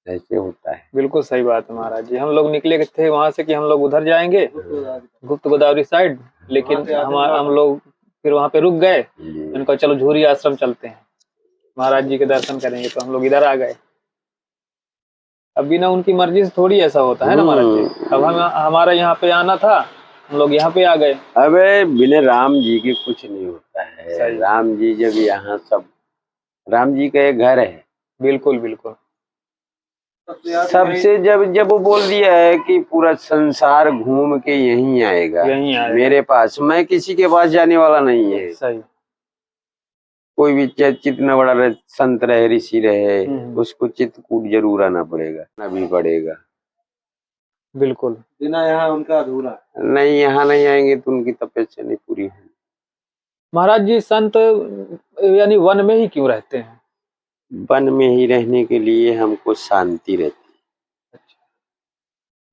[SPEAKER 2] ऐसे होता है।
[SPEAKER 1] बिल्कुल सही बात है महाराज जी। हम लोग निकले थे वहां से कि हम लोग उधर जाएंगे गुप्त गोदावरी साइड, लेकिन हम लोग फिर वहां पे रुक गए। इनको चलो झूरी आश्रम चलते हैं, महाराज जी के दर्शन करेंगे, तो हम लोग इधर आ गए। अब बिना उनकी मर्जी से थोड़ी ऐसा होता है ना महाराज जी। अब हमारा यहाँ पे आना था, हम लोग यहाँ पे आ गए।
[SPEAKER 2] अबे बिना राम जी के कुछ नहीं होता है।
[SPEAKER 1] सही।
[SPEAKER 2] राम जी जब यहाँ सब, राम जी का एक घर है।
[SPEAKER 1] बिल्कुल बिल्कुल।
[SPEAKER 2] सबसे जब वो बोल दिया है कि पूरा संसार घूम के यहीं आएगा, मेरे पास, मैं किसी के पास जाने वाला नहीं है।
[SPEAKER 1] सही।
[SPEAKER 2] कोई भी कितना बड़ा संत रहे, ऋषि रहे, उसको चित्रकूट जरूर आना पड़ेगा, आना भी पड़ेगा।
[SPEAKER 1] बिल्कुल।
[SPEAKER 3] बिना यहाँ उनका अधूरा
[SPEAKER 2] नहीं, यहाँ नहीं आएंगे तो उनकी तपस्या नहीं पूरी होगी।
[SPEAKER 1] महाराज जी संत यानी वन में ही क्यों रहते हैं?
[SPEAKER 2] वन में ही रहने के लिए हमको शांति रहती है।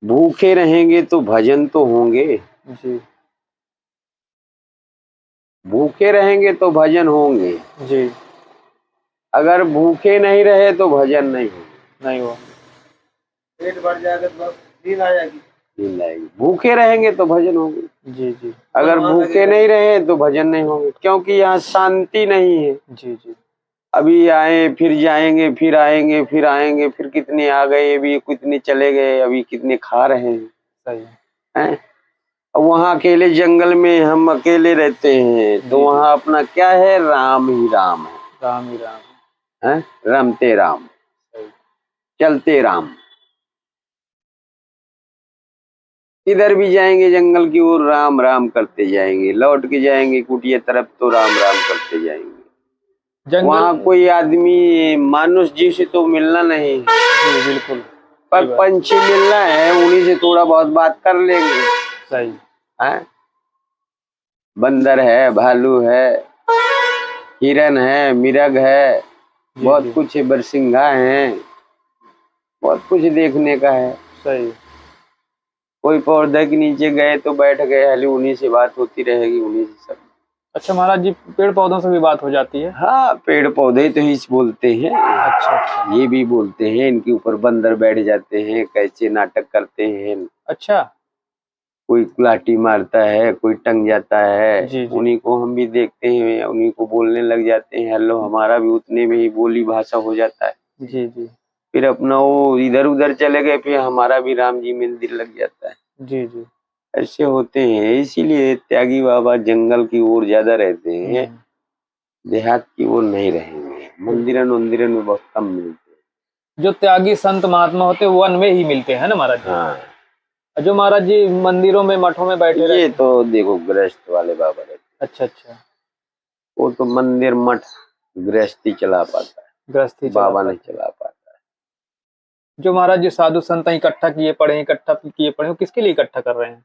[SPEAKER 2] भूखे रहेंगे तो भजन तो होंगे
[SPEAKER 1] जी।
[SPEAKER 2] भूखे रहेंगे तो भजन होंगे
[SPEAKER 1] जी।
[SPEAKER 2] अगर भूखे नहीं रहे तो भजन नहीं होगा।
[SPEAKER 1] नहीं हो,
[SPEAKER 3] पेट भर जाएगा तो नींद आ जाएगी।
[SPEAKER 2] नींद आएगी। भूखे रहेंगे तो भजन होंगे।
[SPEAKER 1] जी जी।
[SPEAKER 2] अगर भूखे नहीं रहे तो भजन नहीं होंगे, क्योंकि यहाँ शांति नहीं है।
[SPEAKER 1] जी जी। अभी
[SPEAKER 2] अभी आए फिर जाएंगे, फिर आएंगे, फिर आएंगे, फिर कितने आ गए, अभी कितने चले गए, अभी कितने खा रहे हैं।
[SPEAKER 1] सही
[SPEAKER 2] हैं? वहाँ अकेले जंगल में हम अकेले रहते हैं, तो वहाँ अपना क्या है, राम ही राम है।
[SPEAKER 1] राम ही राम
[SPEAKER 2] हैं? रमते राम,
[SPEAKER 1] सही।
[SPEAKER 2] चलते राम। इधर भी जाएंगे जंगल की ओर, राम राम करते जाएंगे, लौट के जाएंगे कुटिया तरफ तो राम राम करते जाएंगे। वहाँ कोई आदमी मानुष जी से तो मिलना नहीं है।
[SPEAKER 1] जी बिल्कुल।
[SPEAKER 2] पर पंछी मिलना है, उन्हीं से थोड़ा बहुत बात कर लेंगे।
[SPEAKER 1] सही
[SPEAKER 2] है? बंदर है, भालू है, हिरन है, मिरग है, बहुत कुछ है, बरसिंघा है, बहुत कुछ देखने का है।
[SPEAKER 1] सही।
[SPEAKER 2] कोई पौधे के नीचे गए तो बैठ गए, हाली उन्हीं से बात होती रहेगी, उन्हीं से सब।
[SPEAKER 1] अच्छा महाराज जी, पेड़ पौधों से भी बात हो जाती है?
[SPEAKER 2] हाँ, पेड़ पौधे तो ही बोलते हैं।
[SPEAKER 1] अच्छा।
[SPEAKER 2] ये भी बोलते हैं, इनके ऊपर बंदर बैठ जाते हैं, कैसे नाटक करते हैं।
[SPEAKER 1] अच्छा।
[SPEAKER 2] कोई कुलाटी मारता है, कोई टंग जाता है,
[SPEAKER 1] जी, जी।
[SPEAKER 2] उन्हीं को हम भी देखते हैं, उन्हीं को बोलने लग जाते हैं हेलो, हमारा भी उतने में ही बोली भाषा हो जाता है।
[SPEAKER 1] जी, जी।
[SPEAKER 2] फिर अपना वो इधर उधर चले गए, फिर हमारा भी राम जी मंदिर लग जाता है।
[SPEAKER 1] जी, जी।
[SPEAKER 2] ऐसे होते हैं, इसीलिए त्यागी बाबा जंगल की ओर ज्यादा रहते हैं, देहात की ओर नहीं रहेंगे। मंदिरन मंदिरन में बहुत कम मिलते
[SPEAKER 1] जो त्यागी संत महात्मा होते हैं वन में ही मिलते हैं ना महाराज
[SPEAKER 2] हैं।
[SPEAKER 1] जी।
[SPEAKER 2] हाँ,
[SPEAKER 1] जो महाराज जी मंदिरों में मठों में बैठे रहते
[SPEAKER 2] ये
[SPEAKER 1] हैं।
[SPEAKER 2] तो देखो गृहस्थ वाले बाबा रहते हैं,
[SPEAKER 1] अच्छा अच्छा,
[SPEAKER 2] वो तो मंदिर मठ गृहस्थी चला पाता है,
[SPEAKER 1] गृहस्थी चला
[SPEAKER 2] बाबा
[SPEAKER 1] पाते
[SPEAKER 2] नहीं
[SPEAKER 1] हैं।
[SPEAKER 2] चला पाता।
[SPEAKER 1] जो महाराज जी साधु संत इकट्ठा किए पड़े वो किसके लिए इकट्ठा कर रहे हैं?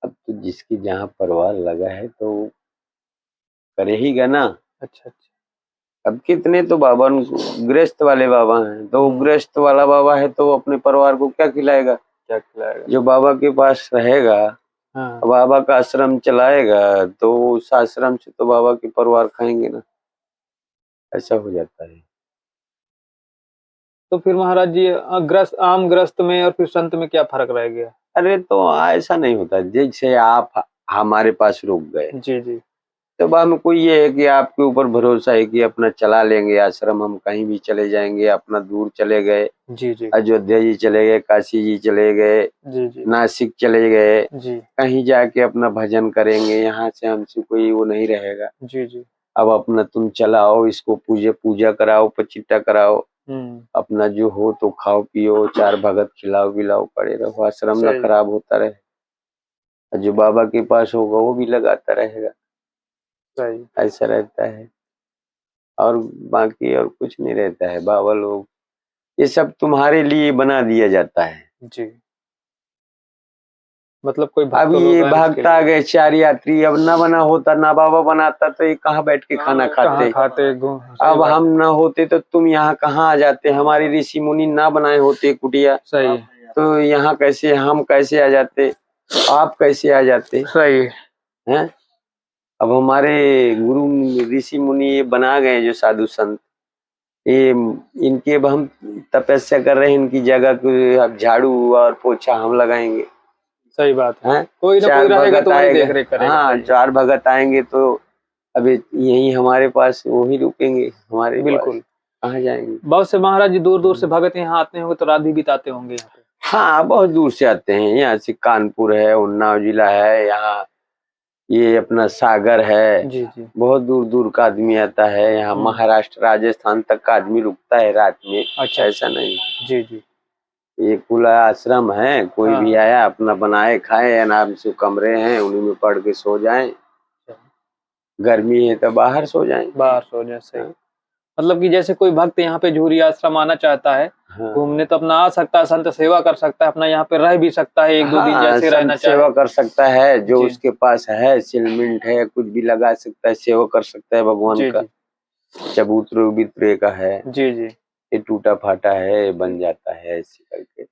[SPEAKER 2] अब तो जिसकी जहाँ परिवार लगा है तो वो करेगा ना।
[SPEAKER 1] अच्छा अच्छा।
[SPEAKER 2] अब कितने तो बाबा गृहस्थ वाले बाबा हैं, तो गृहस्थ वाला बाबा है तो अपने परिवार को क्या खिलाएगा?
[SPEAKER 1] क्या खिलाएगा?
[SPEAKER 2] जो बाबा के पास रहेगा,
[SPEAKER 1] हाँ।
[SPEAKER 2] बाबा का आश्रम चलाएगा, तो उस आश्रम से तो बाबा के परिवार खाएंगे ना, ऐसा हो जाता है।
[SPEAKER 1] तो फिर महाराज जी ग्रस्त आम ग्रस्त में और फिर संत में क्या फर्क रह गया?
[SPEAKER 2] अरे तो ऐसा नहीं होता, जैसे आप हमारे पास रुक गए,
[SPEAKER 1] जी जी।
[SPEAKER 2] तो हमको ये है कि आपके ऊपर भरोसा है कि अपना चला लेंगे आश्रम, हम कहीं भी चले जाएंगे, अपना दूर चले गए,
[SPEAKER 1] जी जी।
[SPEAKER 2] अयोध्या जी चले गए, काशी जी चले गए,
[SPEAKER 1] जी जी।
[SPEAKER 2] नासिक चले गए,
[SPEAKER 1] जी
[SPEAKER 2] कहीं जाके अपना भजन करेंगे, यहाँ से हमसे कोई वो नहीं रहेगा।
[SPEAKER 1] जी। जी।
[SPEAKER 2] अब अपना तुम चलाओ, इसको पूजा कराओ, पचिट्टा कराओ, अपना जो हो तो खाओ पियो, चार भगत खिलाओ पिलाओ, पड़े रहो, आश्रम ना
[SPEAKER 1] सही।
[SPEAKER 2] खराब होता रहे। और जो बाबा के पास होगा वो भी लगाता रहेगा,
[SPEAKER 1] सही।
[SPEAKER 2] ऐसा रहता है। और बाकी और कुछ नहीं रहता है। बाबा लोग ये सब तुम्हारे लिए बना दिया जाता है।
[SPEAKER 1] जी। मतलब कोई
[SPEAKER 2] अब
[SPEAKER 1] भक्त लोग
[SPEAKER 2] ये
[SPEAKER 1] हैं उसके
[SPEAKER 2] भागता
[SPEAKER 1] लिए।
[SPEAKER 2] गए चार यात्री, अब ना बना होता, ना बाबा बनाता तो ये कहाँ बैठ के खाना
[SPEAKER 1] कहाँ
[SPEAKER 2] खाते?
[SPEAKER 1] खाते सही
[SPEAKER 2] अब
[SPEAKER 1] बात।
[SPEAKER 2] हम ना होते तो तुम यहाँ कहाँ आ जाते? हमारी ऋषि मुनि ना बनाए होते कुटिया,
[SPEAKER 1] सही
[SPEAKER 2] तो यहाँ कैसे हम कैसे आ जाते? आप कैसे आ जाते
[SPEAKER 1] सही।
[SPEAKER 2] हैं? अब हमारे गुरु ऋषि मुनि ये बना गए जो साधु संत, ये इनकी अब हम तपस्या कर रहे हैं, इनकी जगह को अब झाड़ू और पोछा हम लगाएंगे।
[SPEAKER 1] सही बात है।
[SPEAKER 2] हैं?
[SPEAKER 1] कोई ना
[SPEAKER 2] चार
[SPEAKER 1] कोई रहेगा
[SPEAKER 2] भगत
[SPEAKER 1] तो वही
[SPEAKER 2] आएगा,
[SPEAKER 1] देख रेख करेगा।
[SPEAKER 2] हाँ
[SPEAKER 1] सही।
[SPEAKER 2] चार भगत आएंगे तो अभी यही हमारे पास वो ही रुकेंगे, हमारे
[SPEAKER 1] बिल्कुल।
[SPEAKER 2] पास कहाँ जाएंगे?
[SPEAKER 1] बहुत से महाराज जी दूर दूर से भगत यहाँ आते होंगे तो रात भी बिताते होंगे यहाँ पे।
[SPEAKER 2] हाँ बहुत दूर से आते हैं, यहाँ से कानपुर है, उन्नाव जिला है, यहाँ ये अपना सागर है,
[SPEAKER 1] जी जी।
[SPEAKER 2] बहुत दूर दूर का आदमी आता है यहाँ। महाराष्ट्र राजस्थान तक का आदमी रुकता है रात में।
[SPEAKER 1] अच्छा।
[SPEAKER 2] ऐसा नहीं,
[SPEAKER 1] जी जी।
[SPEAKER 2] ये खुला आश्रम है, कोई भी आया अपना बनाए खाए, आराम से कमरे हैं, उन्हीं में पढ़ के सो जाएं। गर्मी है तो बाहर सो जाएं।
[SPEAKER 1] बाहर सो जाए। सही। मतलब कि जैसे कोई भक्त यहाँ पे झूरी आश्रम आना चाहता है घूमने तो अपना आ सकता है, संत सेवा कर सकता है, अपना यहाँ पे रह भी सकता है एक दो दिन जैसे रहना चाहे।
[SPEAKER 2] सेवा कर सकता है, जो
[SPEAKER 1] जी।
[SPEAKER 2] उसके पास है सिलमिंट है, कुछ भी लगा सकता है, सेवा कर सकता है भगवान
[SPEAKER 1] जी
[SPEAKER 2] का।
[SPEAKER 1] जी।
[SPEAKER 2] चबूतरे उबूतरे का है,
[SPEAKER 1] जी जी।
[SPEAKER 2] ये टूटा फाटा है, बन जाता है ऐसे करके।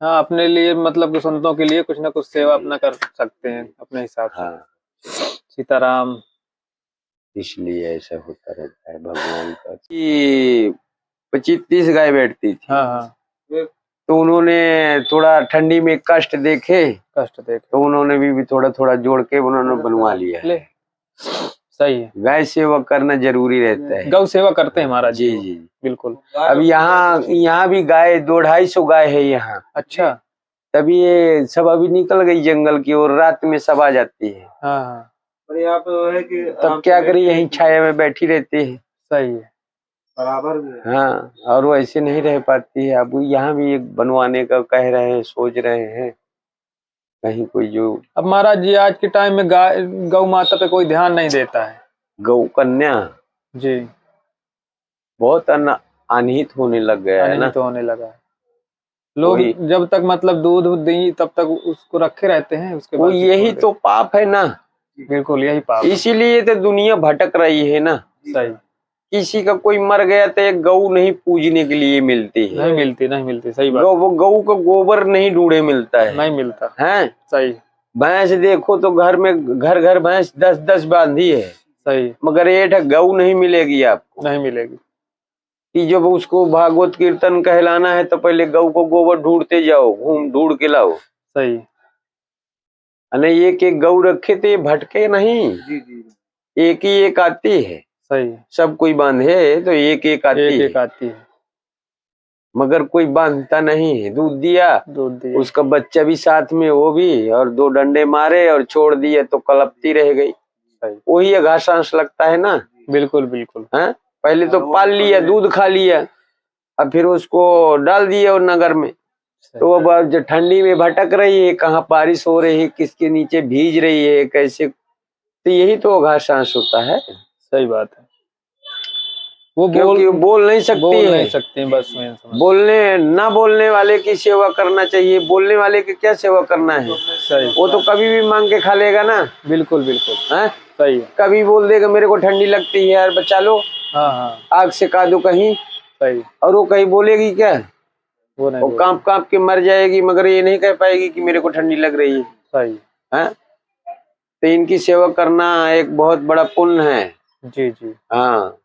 [SPEAKER 1] हाँ अपने लिए मतलब कि संतों के लिए कुछ ना कुछ सेवा अपना कर सकते हैं अपने हिसाब से।
[SPEAKER 2] हाँ
[SPEAKER 1] सीताराम।
[SPEAKER 2] इसलिए ऐसा होता रहता है भगवान का। कि 25-30 गाय बैठती थी।
[SPEAKER 1] हाँ हाँ।
[SPEAKER 2] तो उन्होंने थोड़ा ठंडी में कष्ट देखे,
[SPEAKER 1] कष्ट देख
[SPEAKER 2] तो उन्होंने भी थोड़ा थोड़ा जोड़ के उन्होंने बनवा लिया है।
[SPEAKER 1] ले। सही है।
[SPEAKER 2] गाय सेवा करना जरूरी रहता है।
[SPEAKER 1] गौ सेवा करते हैं महाराज
[SPEAKER 2] जी
[SPEAKER 1] जी।
[SPEAKER 2] जी।
[SPEAKER 1] बिल्कुल।
[SPEAKER 2] अब यहाँ भी गाय 200-250 गाय है यहाँ।
[SPEAKER 1] अच्छा।
[SPEAKER 2] तभी ये सब अभी निकल गई जंगल की और रात में सब आ जाती है।
[SPEAKER 1] हाँ हाँ।
[SPEAKER 3] पर यहाँ पे वो है कि
[SPEAKER 2] तब क्या करें, यहीं छाया में बैठी रहती है।
[SPEAKER 1] सही है।
[SPEAKER 3] बराबर भी है।
[SPEAKER 2] हाँ, और वो ऐसे नहीं रह पाती है। अब यहाँ भी एक बनवाने का कह रहे हैं, सोच रहे हैं कहीं कोई जो।
[SPEAKER 1] अब महाराज जी आज के टाइम में गौ माता पे कोई ध्यान नहीं देता है।
[SPEAKER 2] गौ कन्या
[SPEAKER 1] जी।
[SPEAKER 2] बहुत अनहित होने लग गया है ना।
[SPEAKER 1] तो होने लगा है। लोग जब तक मतलब दूध दी तब तक उसको रखे रहते हैं, उसके
[SPEAKER 2] वो
[SPEAKER 1] बाद
[SPEAKER 2] यही तो पाप है ना।
[SPEAKER 1] बिल्कुल यही पाप।
[SPEAKER 2] इसीलिए तो दुनिया भटक रही है ना।
[SPEAKER 1] सही।
[SPEAKER 2] किसी का कोई मर गया तो एक गऊ नहीं पूजने के लिए मिलती है।
[SPEAKER 1] नहीं मिलती सही बात।
[SPEAKER 2] वो गऊ का गोबर नहीं ढूंढे मिलता है,
[SPEAKER 1] नहीं मिलता
[SPEAKER 2] है।
[SPEAKER 1] सही।
[SPEAKER 2] भैंस देखो तो घर में घर घर भैंस 10-10 बांधी है,
[SPEAKER 1] सही।
[SPEAKER 2] मगर एक गऊ नहीं मिलेगी आपको।
[SPEAKER 1] नहीं मिलेगी।
[SPEAKER 2] कि जब उसको भागवत कीर्तन कहलाना है तो पहले गऊ को गोबर ढूंढते जाओ, ढूंढ के लाओ।
[SPEAKER 1] सही।
[SPEAKER 2] नहीं, एक एक गऊ रखे थे, भटके नहीं,
[SPEAKER 3] जी जी
[SPEAKER 2] एक ही एक आती है।
[SPEAKER 1] सही है,
[SPEAKER 2] सब कोई बांधे तो एक एक आती
[SPEAKER 1] एक
[SPEAKER 2] है,
[SPEAKER 1] एक आती है,
[SPEAKER 2] मगर कोई बांधता नहीं है। दूध दिया,
[SPEAKER 1] दूध दिया।
[SPEAKER 2] उसका बच्चा भी साथ में, वो भी, और 2 डंडे मारे और छोड़ दिए तो कलपती रह गई।
[SPEAKER 1] सही,
[SPEAKER 2] वही घासांस लगता है ना।
[SPEAKER 1] बिल्कुल बिल्कुल।
[SPEAKER 2] है, पहले तो पाल लिया, दूध खा लिया, अब फिर उसको डाल दिया और नगर में, तो अब जो ठंडी में भटक रही है, कहाँ बारिश हो रही है, किसके नीचे भीज रही है, कैसे, तो यही तो घासांस होता है।
[SPEAKER 1] सही बात है। वो
[SPEAKER 2] क्योंकि वो बोल नहीं सकती
[SPEAKER 1] बोल
[SPEAKER 2] है।
[SPEAKER 1] नहीं सकते, बस मैं समझ।
[SPEAKER 2] बोलने ना बोलने वाले की सेवा करना चाहिए, बोलने वाले की क्या सेवा करना है।
[SPEAKER 1] सही,
[SPEAKER 2] वो तो कभी भी मांग के खा लेगा ना।
[SPEAKER 1] बिल्कुल बिल्कुल।
[SPEAKER 2] है,
[SPEAKER 1] सही है।
[SPEAKER 2] कभी बोल देगा मेरे को ठंडी लगती है यार, बचा लो,
[SPEAKER 1] हाँ हाँ,
[SPEAKER 2] आग से का दो कहीं,
[SPEAKER 1] सही,
[SPEAKER 2] और वो कहीं बोलेगी क्या?
[SPEAKER 1] वो नहीं
[SPEAKER 2] वो
[SPEAKER 1] बोलते।
[SPEAKER 2] कांप कांप के मर जाएगी, मगर ये नहीं कह पाएगी कि मेरे को ठंडी लग रही है।
[SPEAKER 1] सही,
[SPEAKER 2] हैं? तो इनकी सेवा करना एक बहुत बड़ा पुण्य है।
[SPEAKER 1] जी जी,
[SPEAKER 2] हाँ,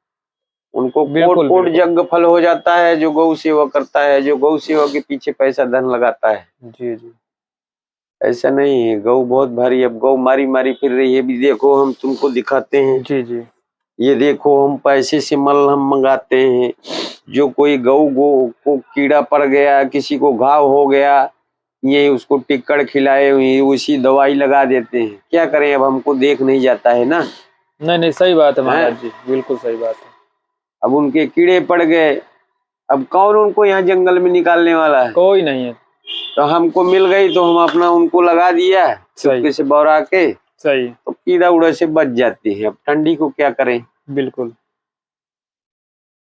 [SPEAKER 2] उनको कोट
[SPEAKER 1] बिल्कुल
[SPEAKER 2] कोट
[SPEAKER 1] बिल्कुल।
[SPEAKER 2] यज्ञ फल हो जाता है जो गौ सेवा करता है, जो गौ सेवा के पीछे पैसा धन लगाता है।
[SPEAKER 1] जी जी,
[SPEAKER 2] ऐसा नहीं है, गौ बहुत भारी, अब गौ मारी मारी फिर रही है। भी देखो, हम तुमको दिखाते हैं,
[SPEAKER 1] जी जी,
[SPEAKER 2] ये देखो, हम पैसे से मलहम मंगाते हैं। जो कोई गौ गो को कीड़ा पड़ गया, किसी को घाव हो गया, ये उसको टिक्कड़ खिलाए हुए उसी दवाई लगा देते हैं। क्या करें, अब हमको देख नहीं जाता है ना।
[SPEAKER 1] नहीं नहीं, सही बात है महाराज जी, बिल्कुल सही बात है।
[SPEAKER 2] अब उनके कीड़े पड़ गए, अब कौन उनको यहाँ जंगल में निकालने वाला है?
[SPEAKER 1] कोई नहीं है।
[SPEAKER 2] तो हमको मिल गई तो हम अपना उनको लगा दिया चुपके से बौरा के,
[SPEAKER 1] सही,
[SPEAKER 2] तो कीड़ा उड़ा से बच जाती है। अब ठंडी को क्या करें?
[SPEAKER 1] बिल्कुल।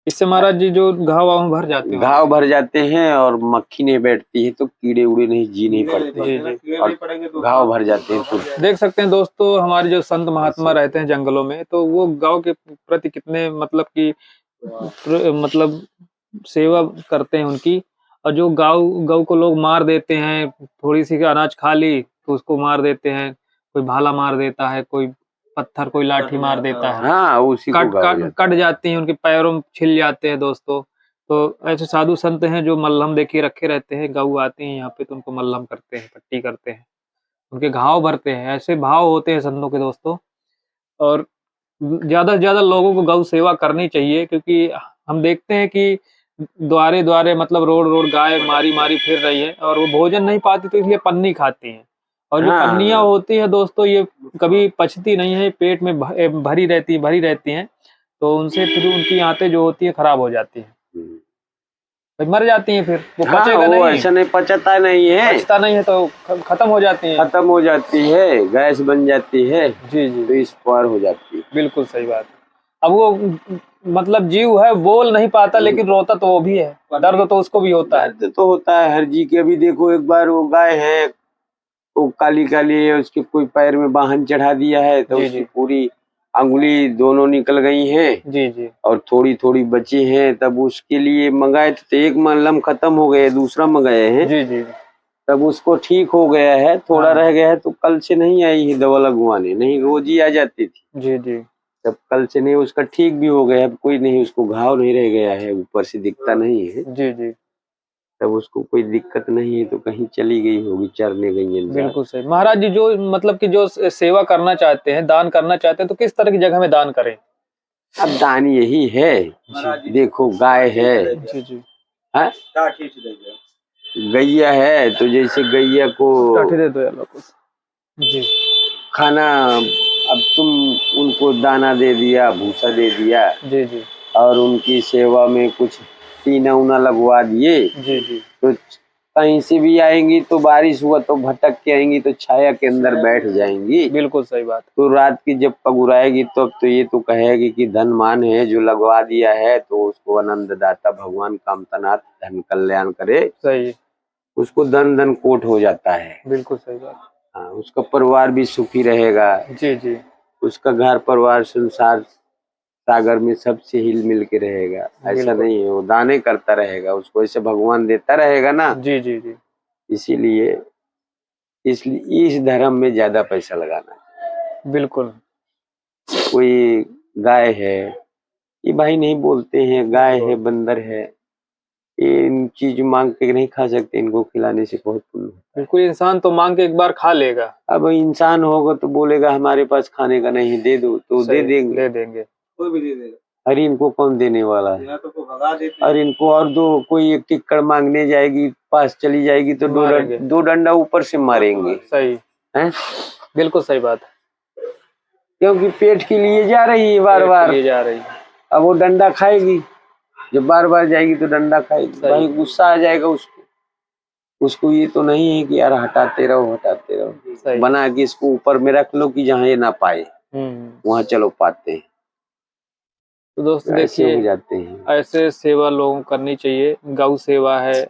[SPEAKER 1] इससे महाराज जी जो घाव वाव भर जाते हैं,
[SPEAKER 2] घाव भर जाते हैं और मक्खी नहीं बैठती है, तो कीड़े उड़े नहीं जी नहीं पड़ते,
[SPEAKER 1] जी जी,
[SPEAKER 2] और घाव भर जाते हैं। तो
[SPEAKER 1] देख सकते हैं दोस्तों, हमारे जो संत महात्मा रहते हैं जंगलों में, तो वो गांव के प्रति कितने मतलब कि मतलब सेवा करते हैं उनकी। और जो गौ को लोग मार देते हैं, थोड़ी सी अनाज खा ली तो उसको मार देते हैं, कोई भाला मार देता है, कोई पत्थर, कोई लाठी मार देता है,
[SPEAKER 2] हाँ, उसी को घाव जाता है।
[SPEAKER 1] कट जाती हैं, उनके पैरों में छिल जाते हैं दोस्तों। तो ऐसे साधु संत हैं जो मल्हम देखिए रखे रहते हैं, गऊ आती हैं यहाँ पे तो उनको मल्हम करते हैं, पट्टी करते हैं, उनके घाव भरते हैं। ऐसे भाव होते हैं संतों के दोस्तों। और ज्यादा से ज्यादा लोगों को गौ सेवा करनी चाहिए, क्योंकि हम देखते हैं कि द्वारे द्वारे मतलब रोड रोड गाय मारी मारी फिर रही है, और वो भोजन नहीं पाती तो इसलिए पन्नी खाती हैं। और जो
[SPEAKER 2] हाँ।
[SPEAKER 1] पन्नियां होती है दोस्तों, ये कभी पचती नहीं है, पेट में भरी रहती हैं, तो उनसे फिर उनकी आंतें जो होती है खराब हो जाती है, भाई मर जाती हैं, फिर वो
[SPEAKER 2] हाँ,
[SPEAKER 1] पचेगा
[SPEAKER 2] वो
[SPEAKER 1] नहीं,
[SPEAKER 2] ऐसा नहीं पचता नहीं है,
[SPEAKER 1] पचता नहीं है तो खत्म हो जाती है।
[SPEAKER 2] खत्म हो जाती है, गैस बन जाती है,
[SPEAKER 1] जी जी,
[SPEAKER 2] तो इस पार हो जाती है।
[SPEAKER 1] बिल्कुल सही बात है। अब वो मतलब जीव है, बोल नहीं पाता, लेकिन रोता तो वो भी है, दर्द तो उसको भी होता है।
[SPEAKER 2] दर्द तो होता है हर जी के। अभी देखो, एक बार वो गाय है, वो काली काली है, उसके कोई पैर में वाहन चढ़ा दिया है, तो
[SPEAKER 1] जी
[SPEAKER 2] उसकी
[SPEAKER 1] जी,
[SPEAKER 2] पूरी अंगुली दोनों निकल गई हैं
[SPEAKER 1] जी जी,
[SPEAKER 2] और थोड़ी थोड़ी बची हैं। तब उसके लिए मंगाए थे, तो एक मलहम खत्म हो गए, दूसरा मंगाए हैं,
[SPEAKER 1] जी जी,
[SPEAKER 2] तब उसको ठीक हो गया है। थोड़ा
[SPEAKER 1] हाँ,
[SPEAKER 2] रह गया है, तो कल से नहीं आई है दवा लगवाने, नहीं रोज ही आ जाती थी,
[SPEAKER 1] जी जी,
[SPEAKER 2] तब कल से नहीं, उसका ठीक भी हो गया है। अब कोई नहीं, उसको घाव नहीं रह गया है, ऊपर से दिखता नहीं है,
[SPEAKER 1] जी जी,
[SPEAKER 2] तब उसको कोई दिक्कत नहीं है, तो कहीं चली गई होगी, चरने गई है।
[SPEAKER 1] बिल्कुल सही। महाराज जी जो मतलब कि जो सेवा करना चाहते हैं, दान करना चाहते हैं, तो किस तरह की जगह में दान करें?
[SPEAKER 2] अब दान यही है, देखो गाय है,
[SPEAKER 1] जी जी,
[SPEAKER 2] हाँ? गैया है, तो जैसे गैया को
[SPEAKER 1] काठी दे दो यार कुछ। जी
[SPEAKER 2] खाना, अब तुम उनको दाना दे दिया, भूसा दे दिया,
[SPEAKER 1] जी, जी
[SPEAKER 2] और उनकी सेवा में कुछ टीना उना लगवा दिए,
[SPEAKER 1] जी, जी
[SPEAKER 2] तो कहीं से भी आएंगी, तो बारिश हुआ तो भटक के आएंगी, तो छाया के अंदर बैठ जाएंगी।
[SPEAKER 1] बिल्कुल सही बात।
[SPEAKER 2] तो रात की जब पगुराएगी, तो अब तो ये तो कहेगी कि धनमान है जो लगवा दिया है, तो उसको आनंददाता भगवान कामतनाथ धन कल्याण करे।
[SPEAKER 1] सही,
[SPEAKER 2] उसको धन धन कोट हो जाता है।
[SPEAKER 1] बिल्कुल सही बात।
[SPEAKER 2] हाँ, उसका परिवार भी सुखी रहेगा,
[SPEAKER 1] जी जी,
[SPEAKER 2] उसका घर परिवार संसार सागर में सबसे हिल मिल के रहेगा। ऐसा
[SPEAKER 1] बिल्कुल।
[SPEAKER 2] नहीं है, वो दाने करता रहेगा, उसको ऐसे भगवान देता रहेगा ना।
[SPEAKER 1] जी जी जी,
[SPEAKER 2] इसीलिए इसलिए इस धर्म में ज्यादा पैसा लगाना है।
[SPEAKER 1] बिल्कुल।
[SPEAKER 2] कोई गाय है, ये भाई नहीं बोलते हैं, गाय है, बंदर है, इन चीज मांग के नहीं खा सकते, इनको खिलाने से बहुत पुण्य।
[SPEAKER 1] बिल्कुल, इंसान तो मांग के एक बार खा लेगा।
[SPEAKER 2] अब इंसान होगा तो बोलेगा हमारे पास खाने का नहीं, दे दो तो दे देंगे,
[SPEAKER 1] दे देंगे,
[SPEAKER 3] कोई भी दे देगा।
[SPEAKER 2] अरे इनको कौन देने वाला है।
[SPEAKER 3] यहाँ तो कोई भगा देते हैं।
[SPEAKER 2] और इनको और दो, कोई एक टिक्कड़ मांगने जाएगी, पास चली जाएगी तो
[SPEAKER 1] मारेंगे।
[SPEAKER 2] दो डंडा ऊपर से मारेंगे।
[SPEAKER 1] सही
[SPEAKER 2] हैं?
[SPEAKER 1] बिल्कुल सही बात है,
[SPEAKER 2] क्योंकि पेट के लिए जा रही है बार बार,
[SPEAKER 1] ले जा रही है।
[SPEAKER 2] अब वो डंडा खाएगी, जब बार बार जाएगी तो डंडा खाएगी, भाई गुस्सा आ जाएगा उसको ये तो नहीं है कि यार हटाते रहो, बना के इसको ऊपर में रख लो कि जहाँ ये ना पाए, वहाँ चलो पाते हैं।
[SPEAKER 1] तो दोस्तों
[SPEAKER 2] ऐसे
[SPEAKER 1] देखिए,
[SPEAKER 2] हो जाते हैं।
[SPEAKER 1] ऐसे सेवा लोगों को करनी चाहिए। गौ सेवा है,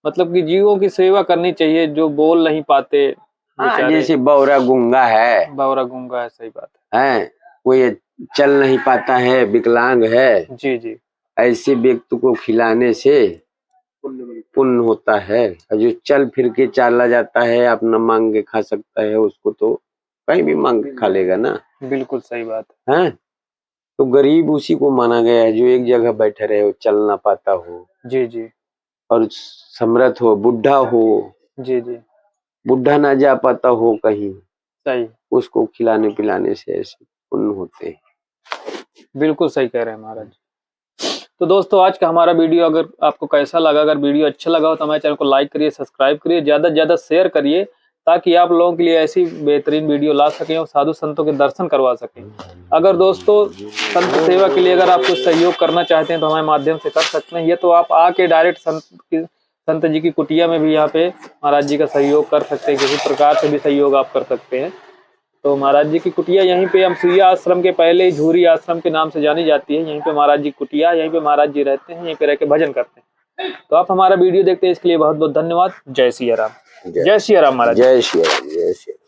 [SPEAKER 1] मतलब कि जीवों की सेवा करनी चाहिए जो बोल नहीं पाते।
[SPEAKER 2] जैसे बौरा गूंगा है,
[SPEAKER 1] सही बात है।
[SPEAKER 2] कोई चल नहीं पाता है, विकलांग है,
[SPEAKER 1] जी जी,
[SPEAKER 2] ऐसे व्यक्ति को खिलाने से पुण्य होता है। और जो चल फिर के चला जाता है, अपना मांग के खा सकता है, उसको तो कहीं भी मांग के खा लेगा ना।
[SPEAKER 1] बिल्कुल सही बात
[SPEAKER 2] है। तो गरीब उसी को माना गया है जो एक जगह बैठे रहे हो, चल ना पाता हो।
[SPEAKER 1] जी जी,
[SPEAKER 2] और समर्थ हो, बुढ़ा हो,
[SPEAKER 1] जी जी,
[SPEAKER 2] बुढ़ा ना जा पाता हो कहीं,
[SPEAKER 1] सही,
[SPEAKER 2] उसको खिलाने पिलाने से ऐसे पुण्य होते हैं।
[SPEAKER 1] बिल्कुल सही कह रहे हैं महाराज। तो दोस्तों आज का हमारा वीडियो अगर आपको कैसा लगा, अगर वीडियो अच्छा लगा हो तो हमारे चैनल को लाइक करिए, सब्सक्राइब करिए, ज्यादा से ज्यादा शेयर करिए, ताकि आप लोगों के लिए ऐसी बेहतरीन वीडियो ला सकें और साधु संतों के दर्शन करवा सकें। अगर दोस्तों संत सेवा के लिए अगर आप कुछ सहयोग करना चाहते हैं तो हमारे माध्यम से कर सकते हैं। ये तो आप आके डायरेक्ट संत जी की कुटिया में भी यहाँ पे महाराज जी का सहयोग कर सकते हैं, किसी प्रकार से भी सहयोग आप कर सकते हैं। तो महाराज जी की कुटिया यहीं पे अमसुइया आश्रम के पहले ही झूरी आश्रम के नाम से जानी जाती है। यहीं पे महाराज जी कुटिया, यहीं पे महाराज जी रहते हैं, यहीं पे रह के भजन करते हैं। तो आप हमारा वीडियो देखते हैं, इसके लिए बहुत बहुत धन्यवाद। जय सिया राम, जय सिया राम महाराज।
[SPEAKER 2] जय श्री राम, जय श्री राम।